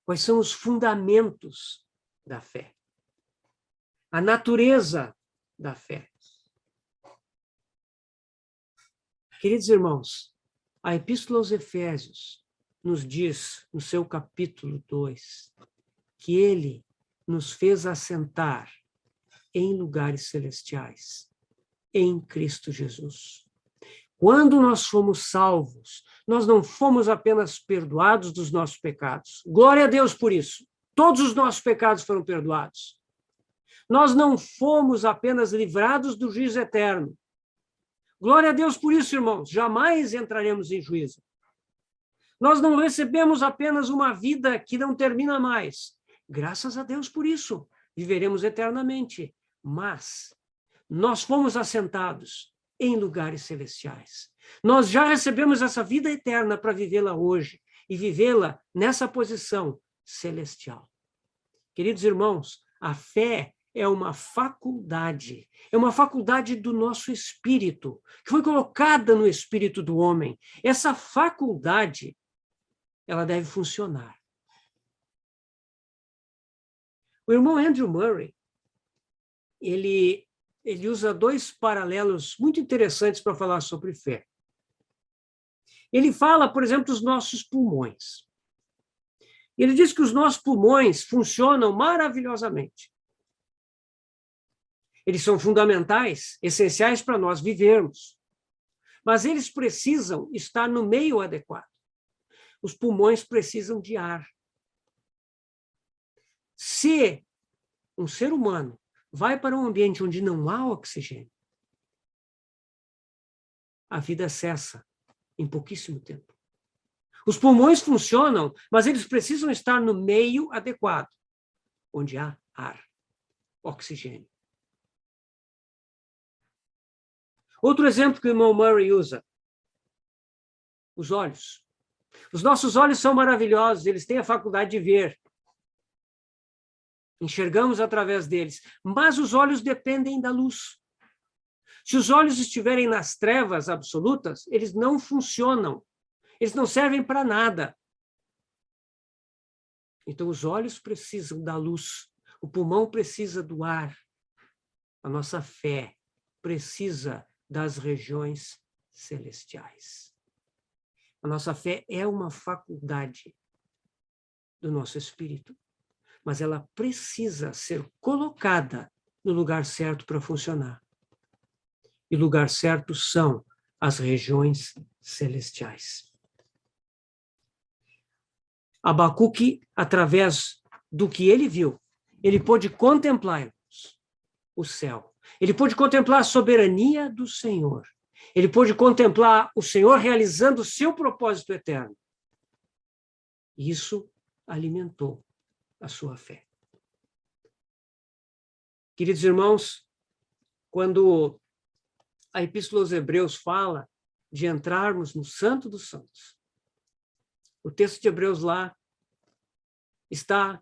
Quais são os fundamentos da fé? A natureza da fé. Queridos irmãos, a Epístola aos Efésios nos diz, no seu capítulo 2, que Ele nos fez assentar em lugares celestiais, em Cristo Jesus. Quando nós fomos salvos, nós não fomos apenas perdoados dos nossos pecados. Glória a Deus por isso. Todos os nossos pecados foram perdoados. Nós não fomos apenas livrados do juízo eterno. Glória a Deus por isso, irmãos. Jamais entraremos em juízo. Nós não recebemos apenas uma vida que não termina mais. Graças a Deus por isso. Viveremos eternamente. Mas nós fomos assentados em lugares celestiais. Nós já recebemos essa vida eterna para vivê-la hoje e vivê-la nessa posição celestial. Queridos irmãos, a fé é uma faculdade do nosso espírito, que foi colocada no espírito do homem. Essa faculdade, ela deve funcionar. O irmão Andrew Murray, ele usa 2 paralelos muito interessantes para falar sobre fé. Ele fala, por exemplo, dos nossos pulmões. Ele diz que os nossos pulmões funcionam maravilhosamente. Eles são fundamentais, essenciais para nós vivermos. Mas eles precisam estar no meio adequado. Os pulmões precisam de ar. Se um ser humano vai para um ambiente onde não há oxigênio, a vida cessa em pouquíssimo tempo. Os pulmões funcionam, mas eles precisam estar no meio adequado, onde há ar, oxigênio. Outro exemplo que o irmão Murray usa, os olhos. Os nossos olhos são maravilhosos, eles têm a faculdade de ver. Enxergamos através deles, mas os olhos dependem da luz. Se os olhos estiverem nas trevas absolutas, eles não funcionam, eles não servem para nada. Então, os olhos precisam da luz, o pulmão precisa do ar, a nossa fé precisa das regiões celestiais. A nossa fé é uma faculdade do nosso espírito, mas ela precisa ser colocada no lugar certo para funcionar. E o lugar certo são as regiões celestiais. Abacuque, através do que ele viu, ele pôde contemplar o céu. Ele pôde contemplar a soberania do Senhor. Ele pôde contemplar o Senhor realizando o seu propósito eterno. Isso alimentou a sua fé. Queridos irmãos, quando a Epístola aos Hebreus fala de entrarmos no Santo dos Santos, o texto de Hebreus lá está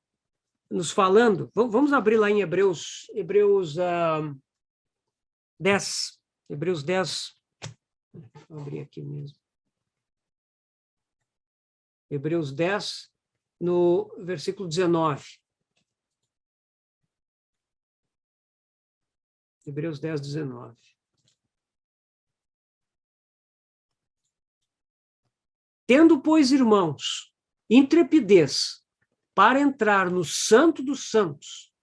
nos falando, vamos abrir lá em Hebreus 10. Hebreus 10. Vou abrir aqui mesmo. Hebreus 10, no versículo 19. Hebreus 10, 19. Tendo, pois, irmãos, intrepidez para entrar no Santo dos Santos,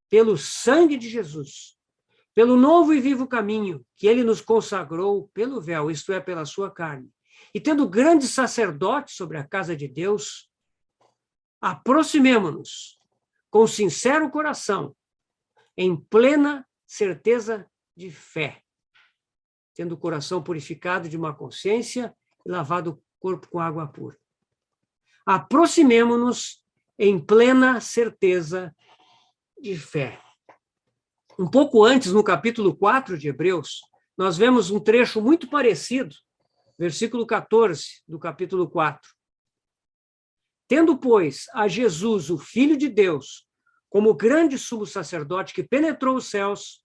pelo sangue de Jesus, pelo novo e vivo caminho que ele nos consagrou pelo véu, isto é, pela sua carne, e tendo grande sacerdote sobre a casa de Deus, aproximemo-nos com sincero coração, em plena certeza de fé, tendo o coração purificado de má consciência e lavado o corpo com água pura. Aproximemo-nos em plena certeza de fé. Um pouco antes, no capítulo 4 de Hebreus, nós vemos um trecho muito parecido, versículo 14 do capítulo 4. Tendo, pois, a Jesus, o Filho de Deus, como grande sumo sacerdote que penetrou os céus,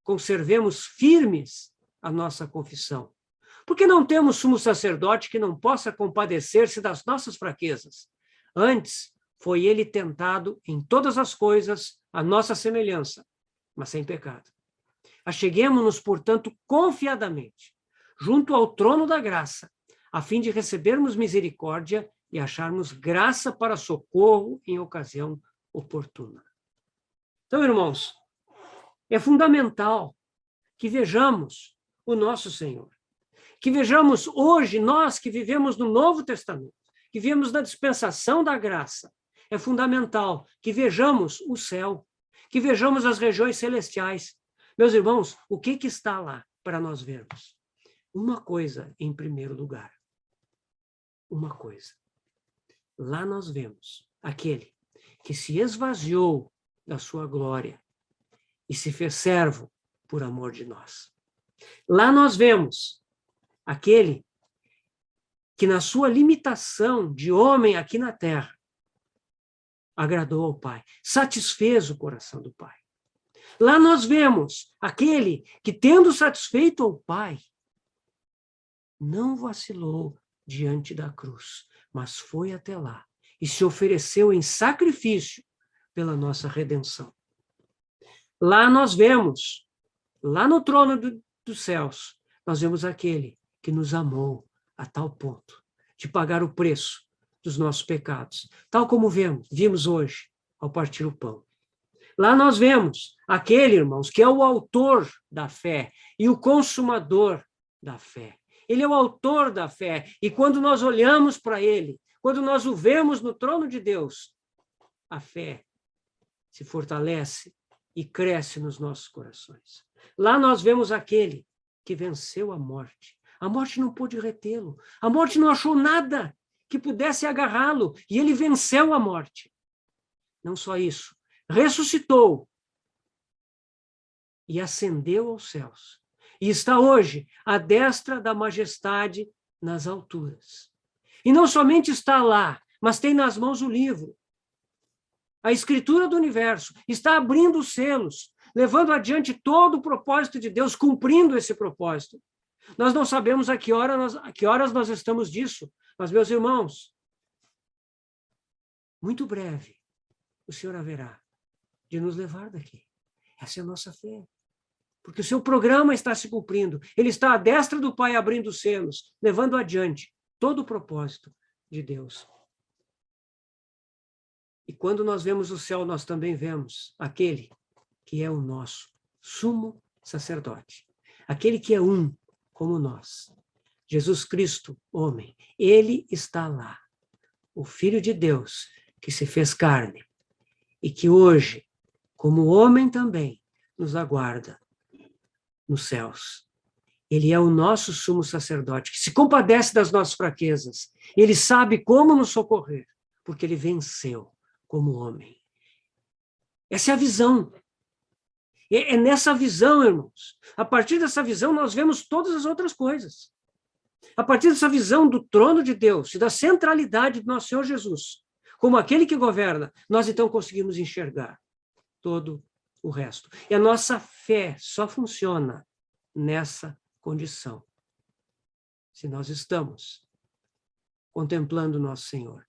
conservemos firmes a nossa confissão. Porque não temos sumo sacerdote que não possa compadecer-se das nossas fraquezas. Antes, foi ele tentado em todas as coisas à nossa semelhança, mas sem pecado. Acheguemo-nos, portanto, confiadamente, junto ao trono da graça, a fim de recebermos misericórdia e acharmos graça para socorro em ocasião oportuna. Então, irmãos, é fundamental que vejamos o nosso Senhor, que vejamos hoje, nós que vivemos no Novo Testamento, que vivemos na dispensação da graça, é fundamental que vejamos o céu, que vejamos as regiões celestiais. Meus irmãos, o que está lá para nós vermos? Uma coisa em primeiro lugar. Uma coisa. Lá nós vemos aquele que se esvaziou da sua glória e se fez servo por amor de nós. Lá nós vemos aquele que na sua limitação de homem aqui na terra agradou ao Pai, satisfez o coração do Pai. Lá nós vemos aquele que, tendo satisfeito ao Pai, não vacilou diante da cruz, mas foi até lá e se ofereceu em sacrifício pela nossa redenção. Lá nós vemos, lá no trono dos céus, nós vemos aquele que nos amou a tal ponto de pagar o preço dos nossos pecados, tal como vimos hoje ao partir o pão. Lá nós vemos aquele, irmãos, que é o autor da fé e o consumador da fé. Ele é o autor da fé, e quando nós olhamos para ele, quando nós o vemos no trono de Deus, a fé se fortalece e cresce nos nossos corações. Lá nós vemos aquele que venceu a morte. A morte não pôde retê-lo. A morte não achou nada que pudesse agarrá-lo, e ele venceu a morte. Não só isso, ressuscitou e ascendeu aos céus. E está hoje à destra da majestade nas alturas. E não somente está lá, mas tem nas mãos o livro. A escritura do universo está abrindo os selos, levando adiante todo o propósito de Deus, cumprindo esse propósito. Nós não sabemos a que horas nós estamos disso, mas, meus irmãos, muito breve, o Senhor haverá de nos levar daqui. Essa é a nossa fé. Porque o seu programa está se cumprindo. Ele está à destra do Pai abrindo os selos, levando adiante todo o propósito de Deus. E quando nós vemos o céu, nós também vemos aquele que é o nosso sumo sacerdote. Aquele que é um como nós. Jesus Cristo, homem. Ele está lá. O Filho de Deus que se fez carne e que hoje, como homem também, nos aguarda nos céus. Ele é o nosso sumo sacerdote, que se compadece das nossas fraquezas. Ele sabe como nos socorrer, porque ele venceu como homem. Essa é a visão. É nessa visão, irmãos. A partir dessa visão, nós vemos todas as outras coisas. A partir dessa visão do trono de Deus e da centralidade do nosso Senhor Jesus, como aquele que governa, nós então conseguimos enxergar todo o resto. E a nossa fé só funciona nessa condição. Se nós estamos contemplando o nosso Senhor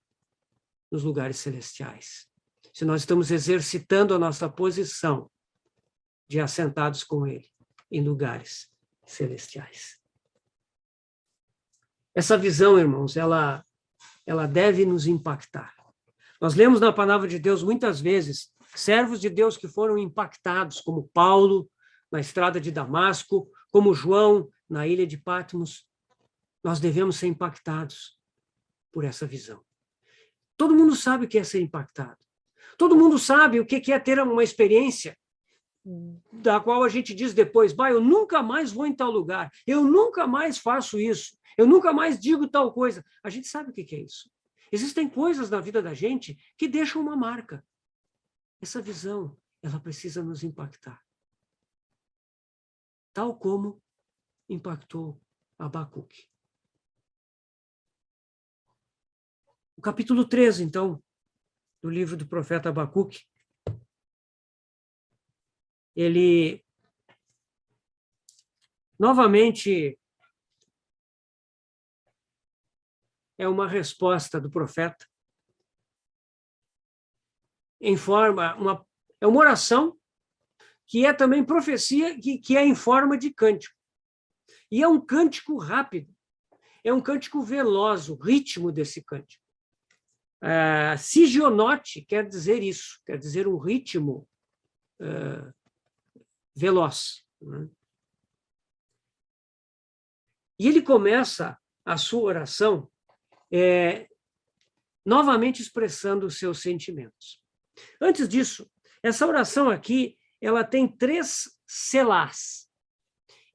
nos lugares celestiais. Se nós estamos exercitando a nossa posição de assentados com Ele em lugares celestiais. Essa visão, irmãos, ela deve nos impactar. Nós lemos na palavra de Deus muitas vezes servos de Deus que foram impactados, como Paulo na estrada de Damasco, como João na ilha de Patmos. nós devemos ser impactados por essa visão. Todo mundo sabe o que é ser impactado. Todo mundo sabe o que é ter uma experiência da qual a gente diz depois, bah, eu nunca mais vou em tal lugar, eu nunca mais faço isso, eu nunca mais digo tal coisa. A gente sabe o que é isso. Existem coisas na vida da gente que deixam uma marca. Essa visão, ela precisa nos impactar. Tal como impactou Abacuque. O capítulo 13, então, do livro do profeta Abacuque, ele novamente é uma resposta do profeta em forma, é uma oração que é também profecia, que é em forma de cântico. E é um cântico rápido, é um cântico veloz, o ritmo desse cântico. Sigionote quer dizer isso, quer dizer um ritmo veloz. Né? E ele começa a sua oração novamente expressando os seus sentimentos. Antes disso, essa oração aqui, ela tem 3 selás.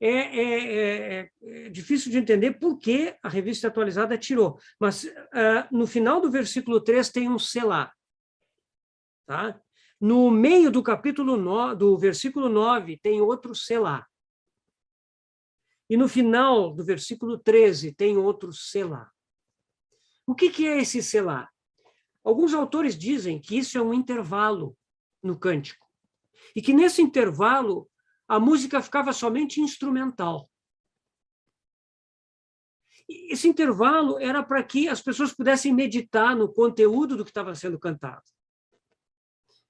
É difícil de entender por que a Revista Atualizada tirou, mas no final do versículo 3 tem um selá. Tá? No meio do capítulo 9, do versículo 9, tem outro selá. E no final do versículo 13 tem outro selá. O que é esse selá? Alguns autores dizem que isso é um intervalo no cântico. E que nesse intervalo a música ficava somente instrumental. Esse intervalo era para que as pessoas pudessem meditar no conteúdo do que estava sendo cantado.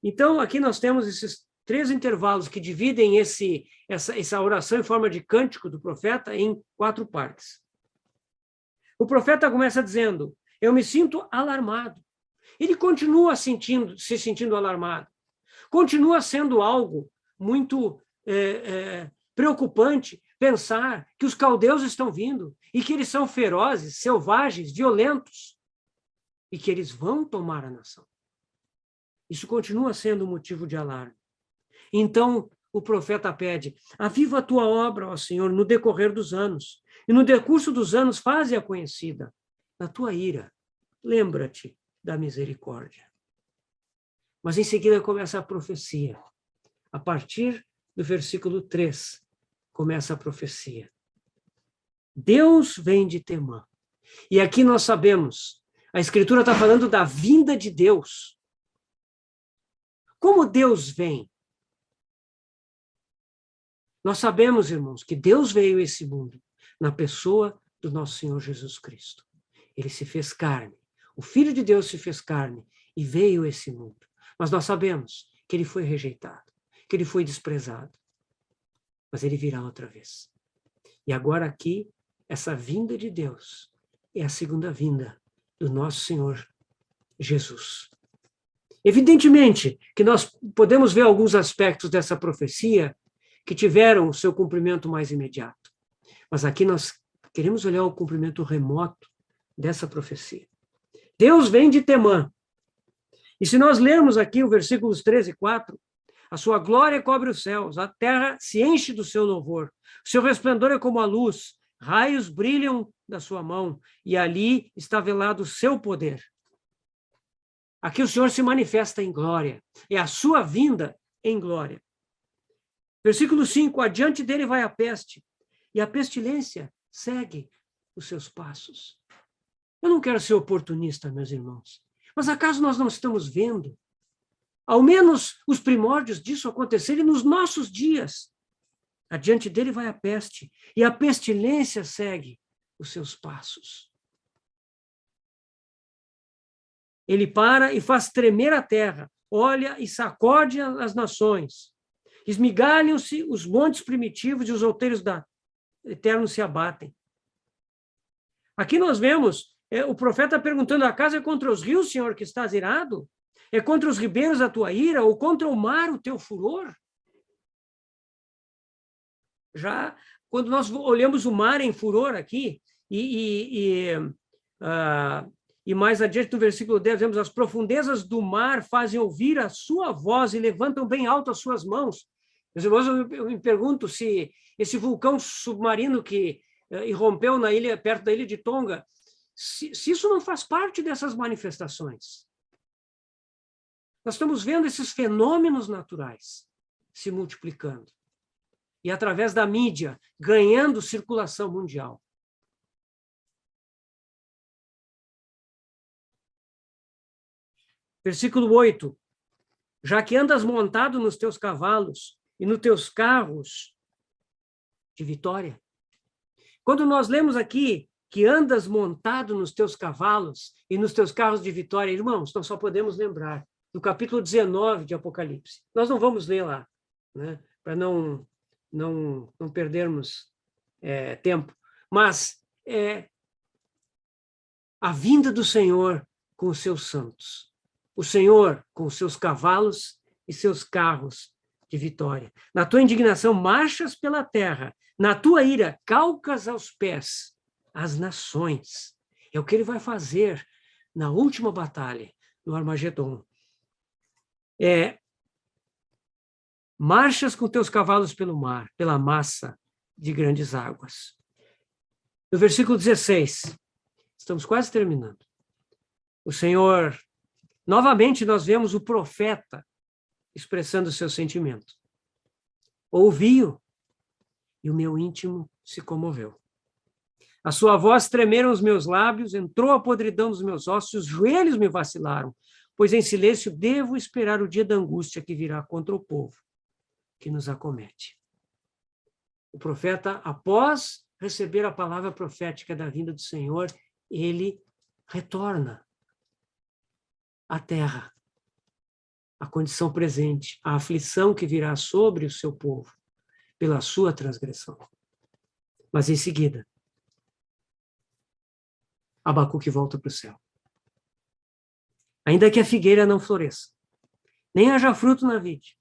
Então, aqui nós temos esses 3 intervalos que dividem essa oração em forma de cântico do profeta em 4 partes. O profeta começa dizendo, eu me sinto alarmado. Ele continua se sentindo alarmado. Continua sendo algo muito preocupante pensar que os caldeus estão vindo e que eles são ferozes, selvagens, violentos e que eles vão tomar a nação. Isso continua sendo motivo de alarme. Então, o profeta pede, aviva a tua obra, ó Senhor, no decorrer dos anos, e no decurso dos anos faze-a conhecida. Na tua ira, lembra-te da misericórdia. Mas em seguida começa a profecia. A partir do versículo 3, começa a profecia. Deus vem de Temã. E aqui nós sabemos, a Escritura está falando da vinda de Deus. Como Deus vem? Nós sabemos, irmãos, que Deus veio a esse mundo na pessoa do nosso Senhor Jesus Cristo. Ele se fez carne. O Filho de Deus se fez carne e veio a esse mundo. Mas nós sabemos que ele foi rejeitado, que ele foi desprezado. Mas ele virá outra vez. E agora aqui, essa vinda de Deus é a segunda vinda do nosso Senhor Jesus. Evidentemente que nós podemos ver alguns aspectos dessa profecia que tiveram o seu cumprimento mais imediato. Mas aqui nós queremos olhar o cumprimento remoto dessa profecia. Deus vem de Temã. E se nós lermos aqui o versículos 13 e 4, a sua glória cobre os céus, a terra se enche do seu louvor, o seu resplendor é como a luz, raios brilham da sua mão, e ali está velado o seu poder. Aqui o Senhor se manifesta em glória, é a sua vinda em glória. Versículo 5, adiante dele vai a peste, e a pestilência segue os seus passos. Eu não quero ser oportunista, meus irmãos, mas acaso nós não estamos vendo, ao menos os primórdios disso acontecerem nos nossos dias? Adiante dele vai a peste, e a pestilência segue os seus passos. Ele para e faz tremer a terra, olha e sacode as nações. Esmigalham-se os montes primitivos e os outeiros da eterno se abatem. Aqui nós vemos o profeta perguntando, acaso é contra os rios, Senhor, que estás irado? É contra os ribeiros a tua ira, ou contra o mar o teu furor? Já quando nós olhamos o mar em furor aqui, E mais adiante, no versículo 10, vemos: as profundezas do mar fazem ouvir a sua voz e levantam bem alto as suas mãos. Meus irmãos, eu me pergunto se esse vulcão submarino que irrompeu na ilha, perto da ilha de Tonga, se isso não faz parte dessas manifestações. Nós estamos vendo esses fenômenos naturais se multiplicando e, através da mídia, ganhando circulação mundial. Versículo 8. Já que andas montado nos teus cavalos e nos teus carros de vitória. Quando nós lemos aqui que andas montado nos teus cavalos e nos teus carros de vitória, irmãos, nós só podemos lembrar do capítulo 19 de Apocalipse. Nós não vamos ler lá, né, para não perdermos tempo. Mas a vinda do Senhor com os seus santos. O Senhor com os seus cavalos e seus carros de vitória. Na tua indignação marchas pela terra, na tua ira calcas aos pés as nações. É o que ele vai fazer na última batalha, no Armagedon. Marchas com teus cavalos pelo mar, pela massa de grandes águas. No versículo 16, estamos quase terminando. O Senhor, novamente nós vemos o profeta expressando o seu sentimento. Ouvi-o e o meu íntimo se comoveu. A sua voz tremeram os meus lábios, entrou a podridão dos meus ossos, os joelhos me vacilaram, pois em silêncio devo esperar o dia da angústia que virá contra o povo que nos acomete. O profeta, após receber a palavra profética da vinda do Senhor, ele retorna à terra, à condição presente, à aflição que virá sobre o seu povo pela sua transgressão. Mas em seguida, Abacuque volta para o céu. Ainda que a figueira não floresça, nem haja fruto na vide,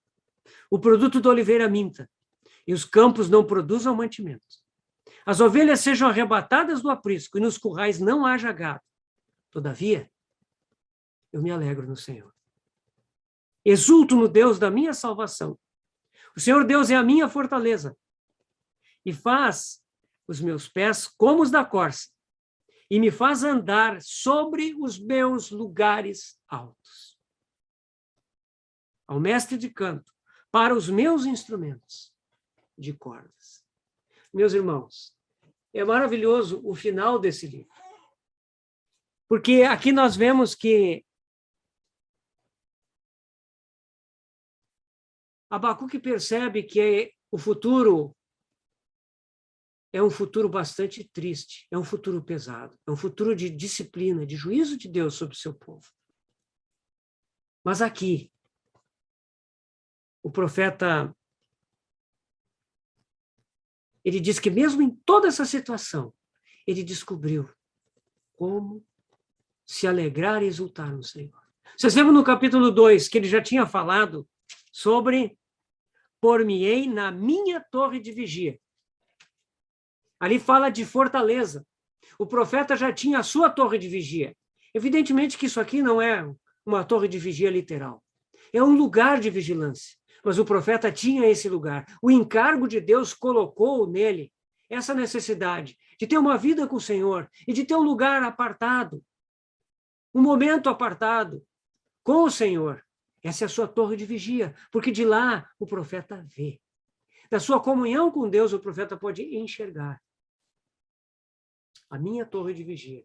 o produto da oliveira minta, e os campos não produzam mantimento, as ovelhas sejam arrebatadas do aprisco, e nos currais não haja gado. Todavia, eu me alegro no Senhor. Exulto no Deus da minha salvação. O Senhor Deus é a minha fortaleza, e faz os meus pés como os da corça, e me faz andar sobre os meus lugares altos. Ao mestre de canto, para os meus instrumentos de cordas. Meus irmãos, é maravilhoso o final desse livro. Porque aqui nós vemos que Abacuque percebe que o futuro é um futuro bastante triste, é um futuro pesado, é um futuro de disciplina, de juízo de Deus sobre o seu povo. Mas aqui, o profeta, ele diz que mesmo em toda essa situação, ele descobriu como se alegrar e exultar no Senhor. Vocês lembram no capítulo 2 que ele já tinha falado sobre por-me-ei na minha torre de vigia. Ali fala de fortaleza. O profeta já tinha a sua torre de vigia. Evidentemente que isso aqui não é uma torre de vigia literal. É um lugar de vigilância. Mas o profeta tinha esse lugar. O encargo de Deus colocou nele essa necessidade de ter uma vida com o Senhor e de ter um lugar apartado, um momento apartado com o Senhor. Essa é a sua torre de vigia, porque de lá o profeta vê. Da sua comunhão com Deus, o profeta pode enxergar. A minha torre de vigia.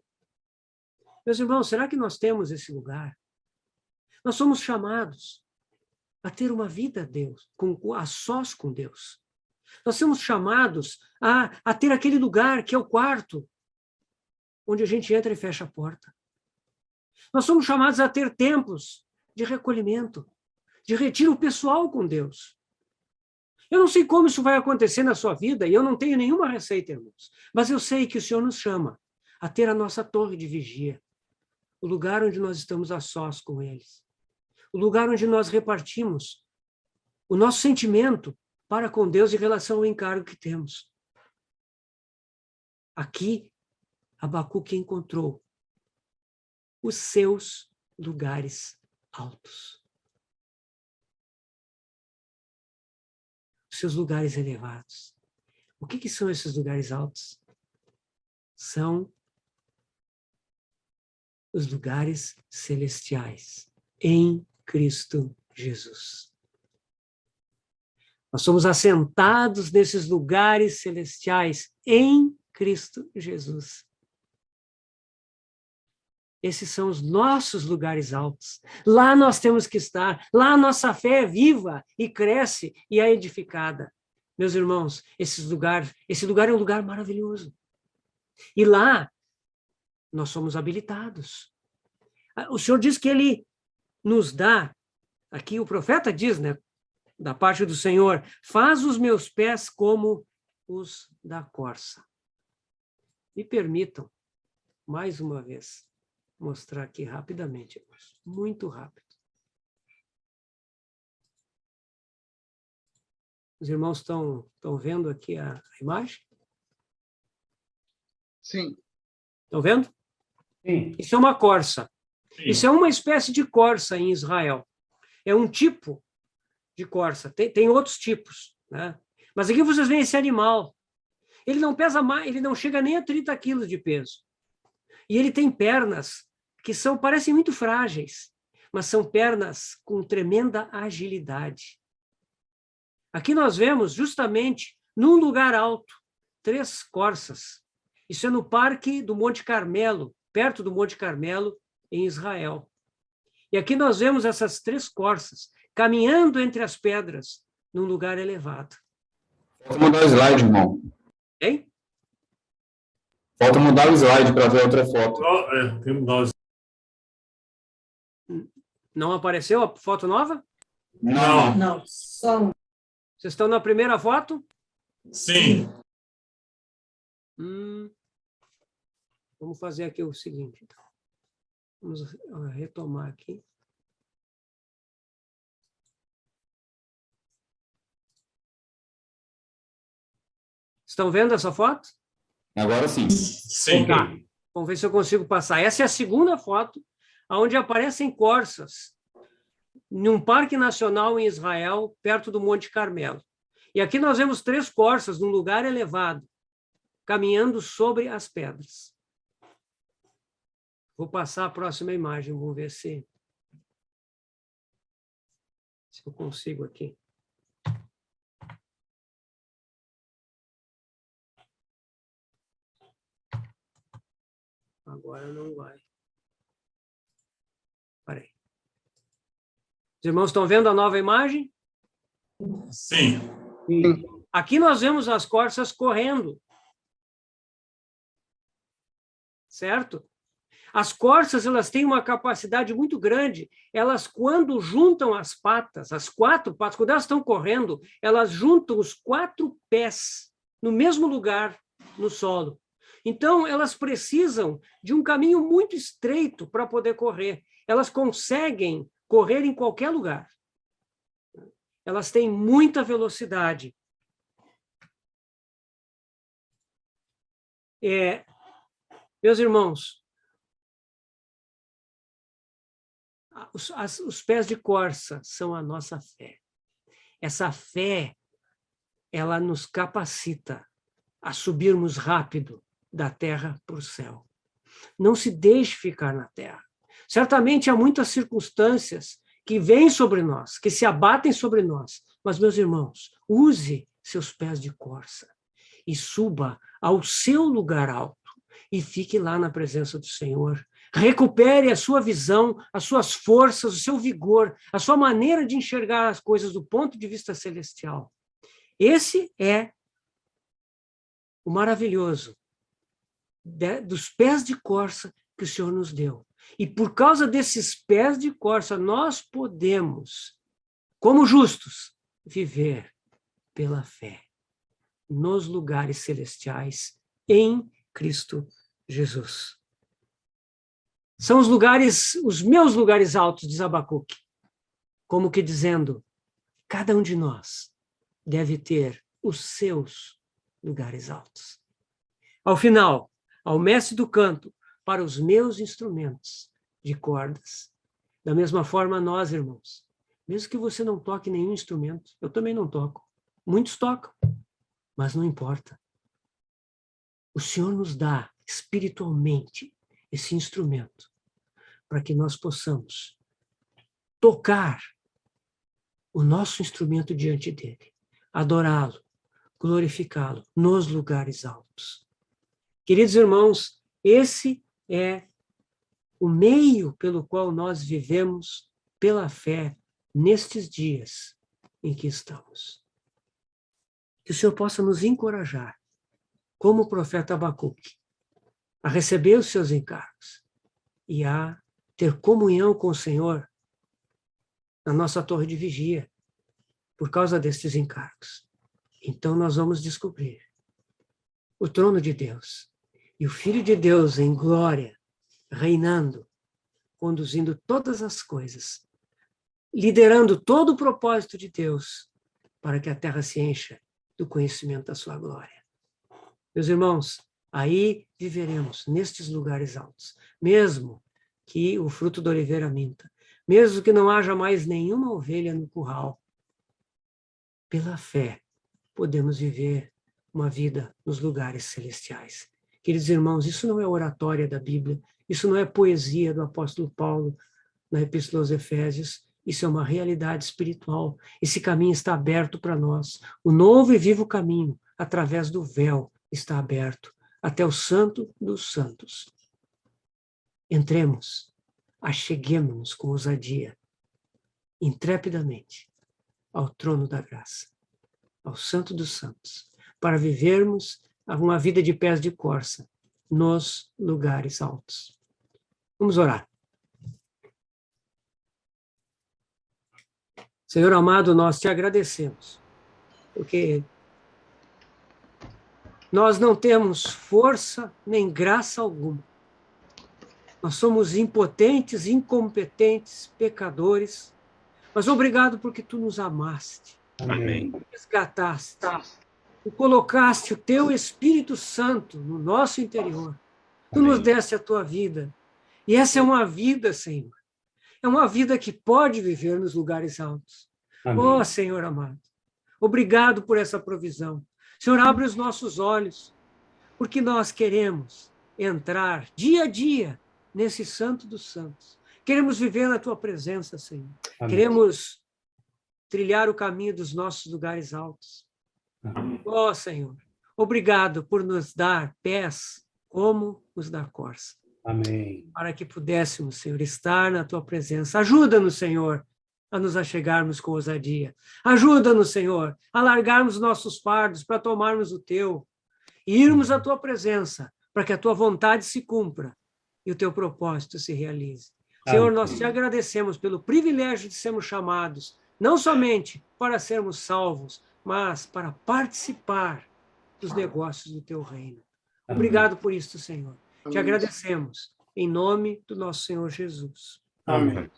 Meus irmãos, será que nós temos esse lugar? Nós somos chamados a ter uma vida a Deus, a sós com Deus. Nós somos chamados a ter aquele lugar que é o quarto, onde a gente entra e fecha a porta. Nós somos chamados a ter templos de recolhimento, de retiro pessoal com Deus. Eu não sei como isso vai acontecer na sua vida, e eu não tenho nenhuma receita, irmãos, mas eu sei que o Senhor nos chama a ter a nossa torre de vigia, o lugar onde nós estamos a sós com eles, o lugar onde nós repartimos o nosso sentimento para com Deus em relação ao encargo que temos. Aqui Abacuque encontrou os seus lugares altos. Os seus lugares elevados. O que são esses lugares altos? São os lugares celestiais em Cristo Jesus. Nós somos assentados nesses lugares celestiais em Cristo Jesus. Esses são os nossos lugares altos. Lá nós temos que estar. Lá a nossa fé é viva e cresce e é edificada. Meus irmãos, esse lugar é um lugar maravilhoso. E lá nós somos habilitados. O Senhor diz que Ele nos dá, aqui o profeta diz, né, da parte do Senhor, faz os meus pés como os da corça. Me permitam, mais uma vez, mostrar aqui rapidamente, muito rápido. Os irmãos estão vendo aqui a imagem? Sim. Estão vendo? Sim. Isso é uma corça. Sim. Isso é uma espécie de corça em Israel. É um tipo de corça. Tem outros tipos, né? Mas aqui vocês veem esse animal. Ele não pesa mais, ele não chega nem a 30 quilos de peso. E ele tem pernas que parecem muito frágeis, mas são pernas com tremenda agilidade. Aqui nós vemos, justamente, num lugar alto, 3 corças. Isso é no Parque do Monte Carmelo, perto do Monte Carmelo, em Israel. E aqui nós vemos essas 3 corças caminhando entre as pedras, num lugar elevado. Falta mudar o slide, irmão. Hein? Falta mudar o slide para ver outra foto. Tem que mudar o slide. Não apareceu a foto nova? Não. Não, só um. Vocês estão na primeira foto? Sim. Vamos fazer aqui o seguinte, então. Vamos retomar aqui. Estão vendo essa foto? Agora sim. Sim. Tá. Vamos ver se eu consigo passar. Essa é a segunda foto, onde aparecem corças, num parque nacional em Israel, perto do Monte Carmelo. E aqui nós vemos 3 corças, num lugar elevado, caminhando sobre as pedras. Vou passar a próxima imagem, vamos ver se eu consigo aqui. Agora não vai. Parei. Os irmãos estão vendo a nova imagem? Sim. Aqui nós vemos as corças correndo. Certo? As corças, elas têm uma capacidade muito grande. Elas, quando juntam as patas, as 4 patas, quando elas estão correndo, elas juntam os 4 pés no mesmo lugar, no solo. Então, elas precisam de um caminho muito estreito para poder correr. Elas conseguem correr em qualquer lugar. Elas têm muita velocidade. Meus irmãos, os pés de corça são a nossa fé. Essa fé, ela nos capacita a subirmos rápido da terra para o céu. Não se deixe ficar na terra. Certamente há muitas circunstâncias que vêm sobre nós, que se abatem sobre nós. Mas, meus irmãos, use seus pés de corça e suba ao seu lugar alto e fique lá na presença do Senhor. Recupere a sua visão, as suas forças, o seu vigor, a sua maneira de enxergar as coisas do ponto de vista celestial. Esse é o maravilhoso dos pés de corça que o Senhor nos deu. E por causa desses pés de corça, nós podemos, como justos, viver pela fé nos lugares celestiais em Cristo Jesus. São os lugares, os meus lugares altos, diz Abacuque, como que dizendo, cada um de nós deve ter os seus lugares altos. Ao final, ao mestre do canto para os meus instrumentos de cordas. Da mesma forma, nós, irmãos, mesmo que você não toque nenhum instrumento, eu também não toco. Muitos tocam, mas não importa. O Senhor nos dá espiritualmente esse instrumento para que nós possamos tocar o nosso instrumento diante dele, adorá-lo, glorificá-lo nos lugares altos. Queridos irmãos, esse é o meio pelo qual nós vivemos pela fé nestes dias em que estamos. Que o Senhor possa nos encorajar, como o profeta Abacuque, a receber os seus encargos e a ter comunhão com o Senhor na nossa torre de vigia, por causa destes encargos. Então nós vamos descobrir o trono de Deus e o Filho de Deus em glória, reinando, conduzindo todas as coisas, liderando todo o propósito de Deus para que a terra se encha do conhecimento da sua glória. Meus irmãos, aí viveremos nestes lugares altos, mesmo que o fruto da oliveira minta, mesmo que não haja mais nenhuma ovelha no curral. Pela fé, podemos viver uma vida nos lugares celestiais. Queridos irmãos, isso não é oratória da Bíblia, isso não é poesia do apóstolo Paulo na Epístola aos Efésios, isso é uma realidade espiritual. Esse caminho está aberto para nós. O novo e vivo caminho, através do véu, está aberto até o Santo dos Santos. Entremos, acheguemo-nos com ousadia, intrepidamente, ao trono da graça, ao Santo dos Santos, para vivermos uma vida de pés de corça nos lugares altos. Vamos orar. Senhor amado, nós te agradecemos, porque nós não temos força nem graça alguma. Nós somos impotentes, incompetentes, pecadores, mas obrigado porque tu nos amaste. Amém. Resgataste. Tu colocaste o teu Espírito Santo no nosso interior. Tu nos deste a tua vida. E essa é uma vida, Senhor. É uma vida que pode viver nos lugares altos. Oh, Senhor amado, obrigado por essa provisão. Senhor, abre os nossos olhos, porque nós queremos entrar dia a dia nesse Santo dos Santos. Queremos viver na tua presença, Senhor. Amém. Queremos trilhar o caminho dos nossos lugares altos. Amém. Oh, Senhor, obrigado por nos dar pés como os da corça. Amém. Para que pudéssemos, Senhor, estar na tua presença. Ajuda-nos, Senhor, a nos achegarmos com ousadia. Ajuda-nos, Senhor, a largarmos nossos fardos para tomarmos o teu e irmos à tua presença para que a tua vontade se cumpra e o teu propósito se realize. Senhor, nós te agradecemos pelo privilégio de sermos chamados, não somente para sermos salvos, mas para participar dos negócios do teu reino. Obrigado por isso, Senhor. Te agradecemos, em nome do nosso Senhor Jesus. Amém.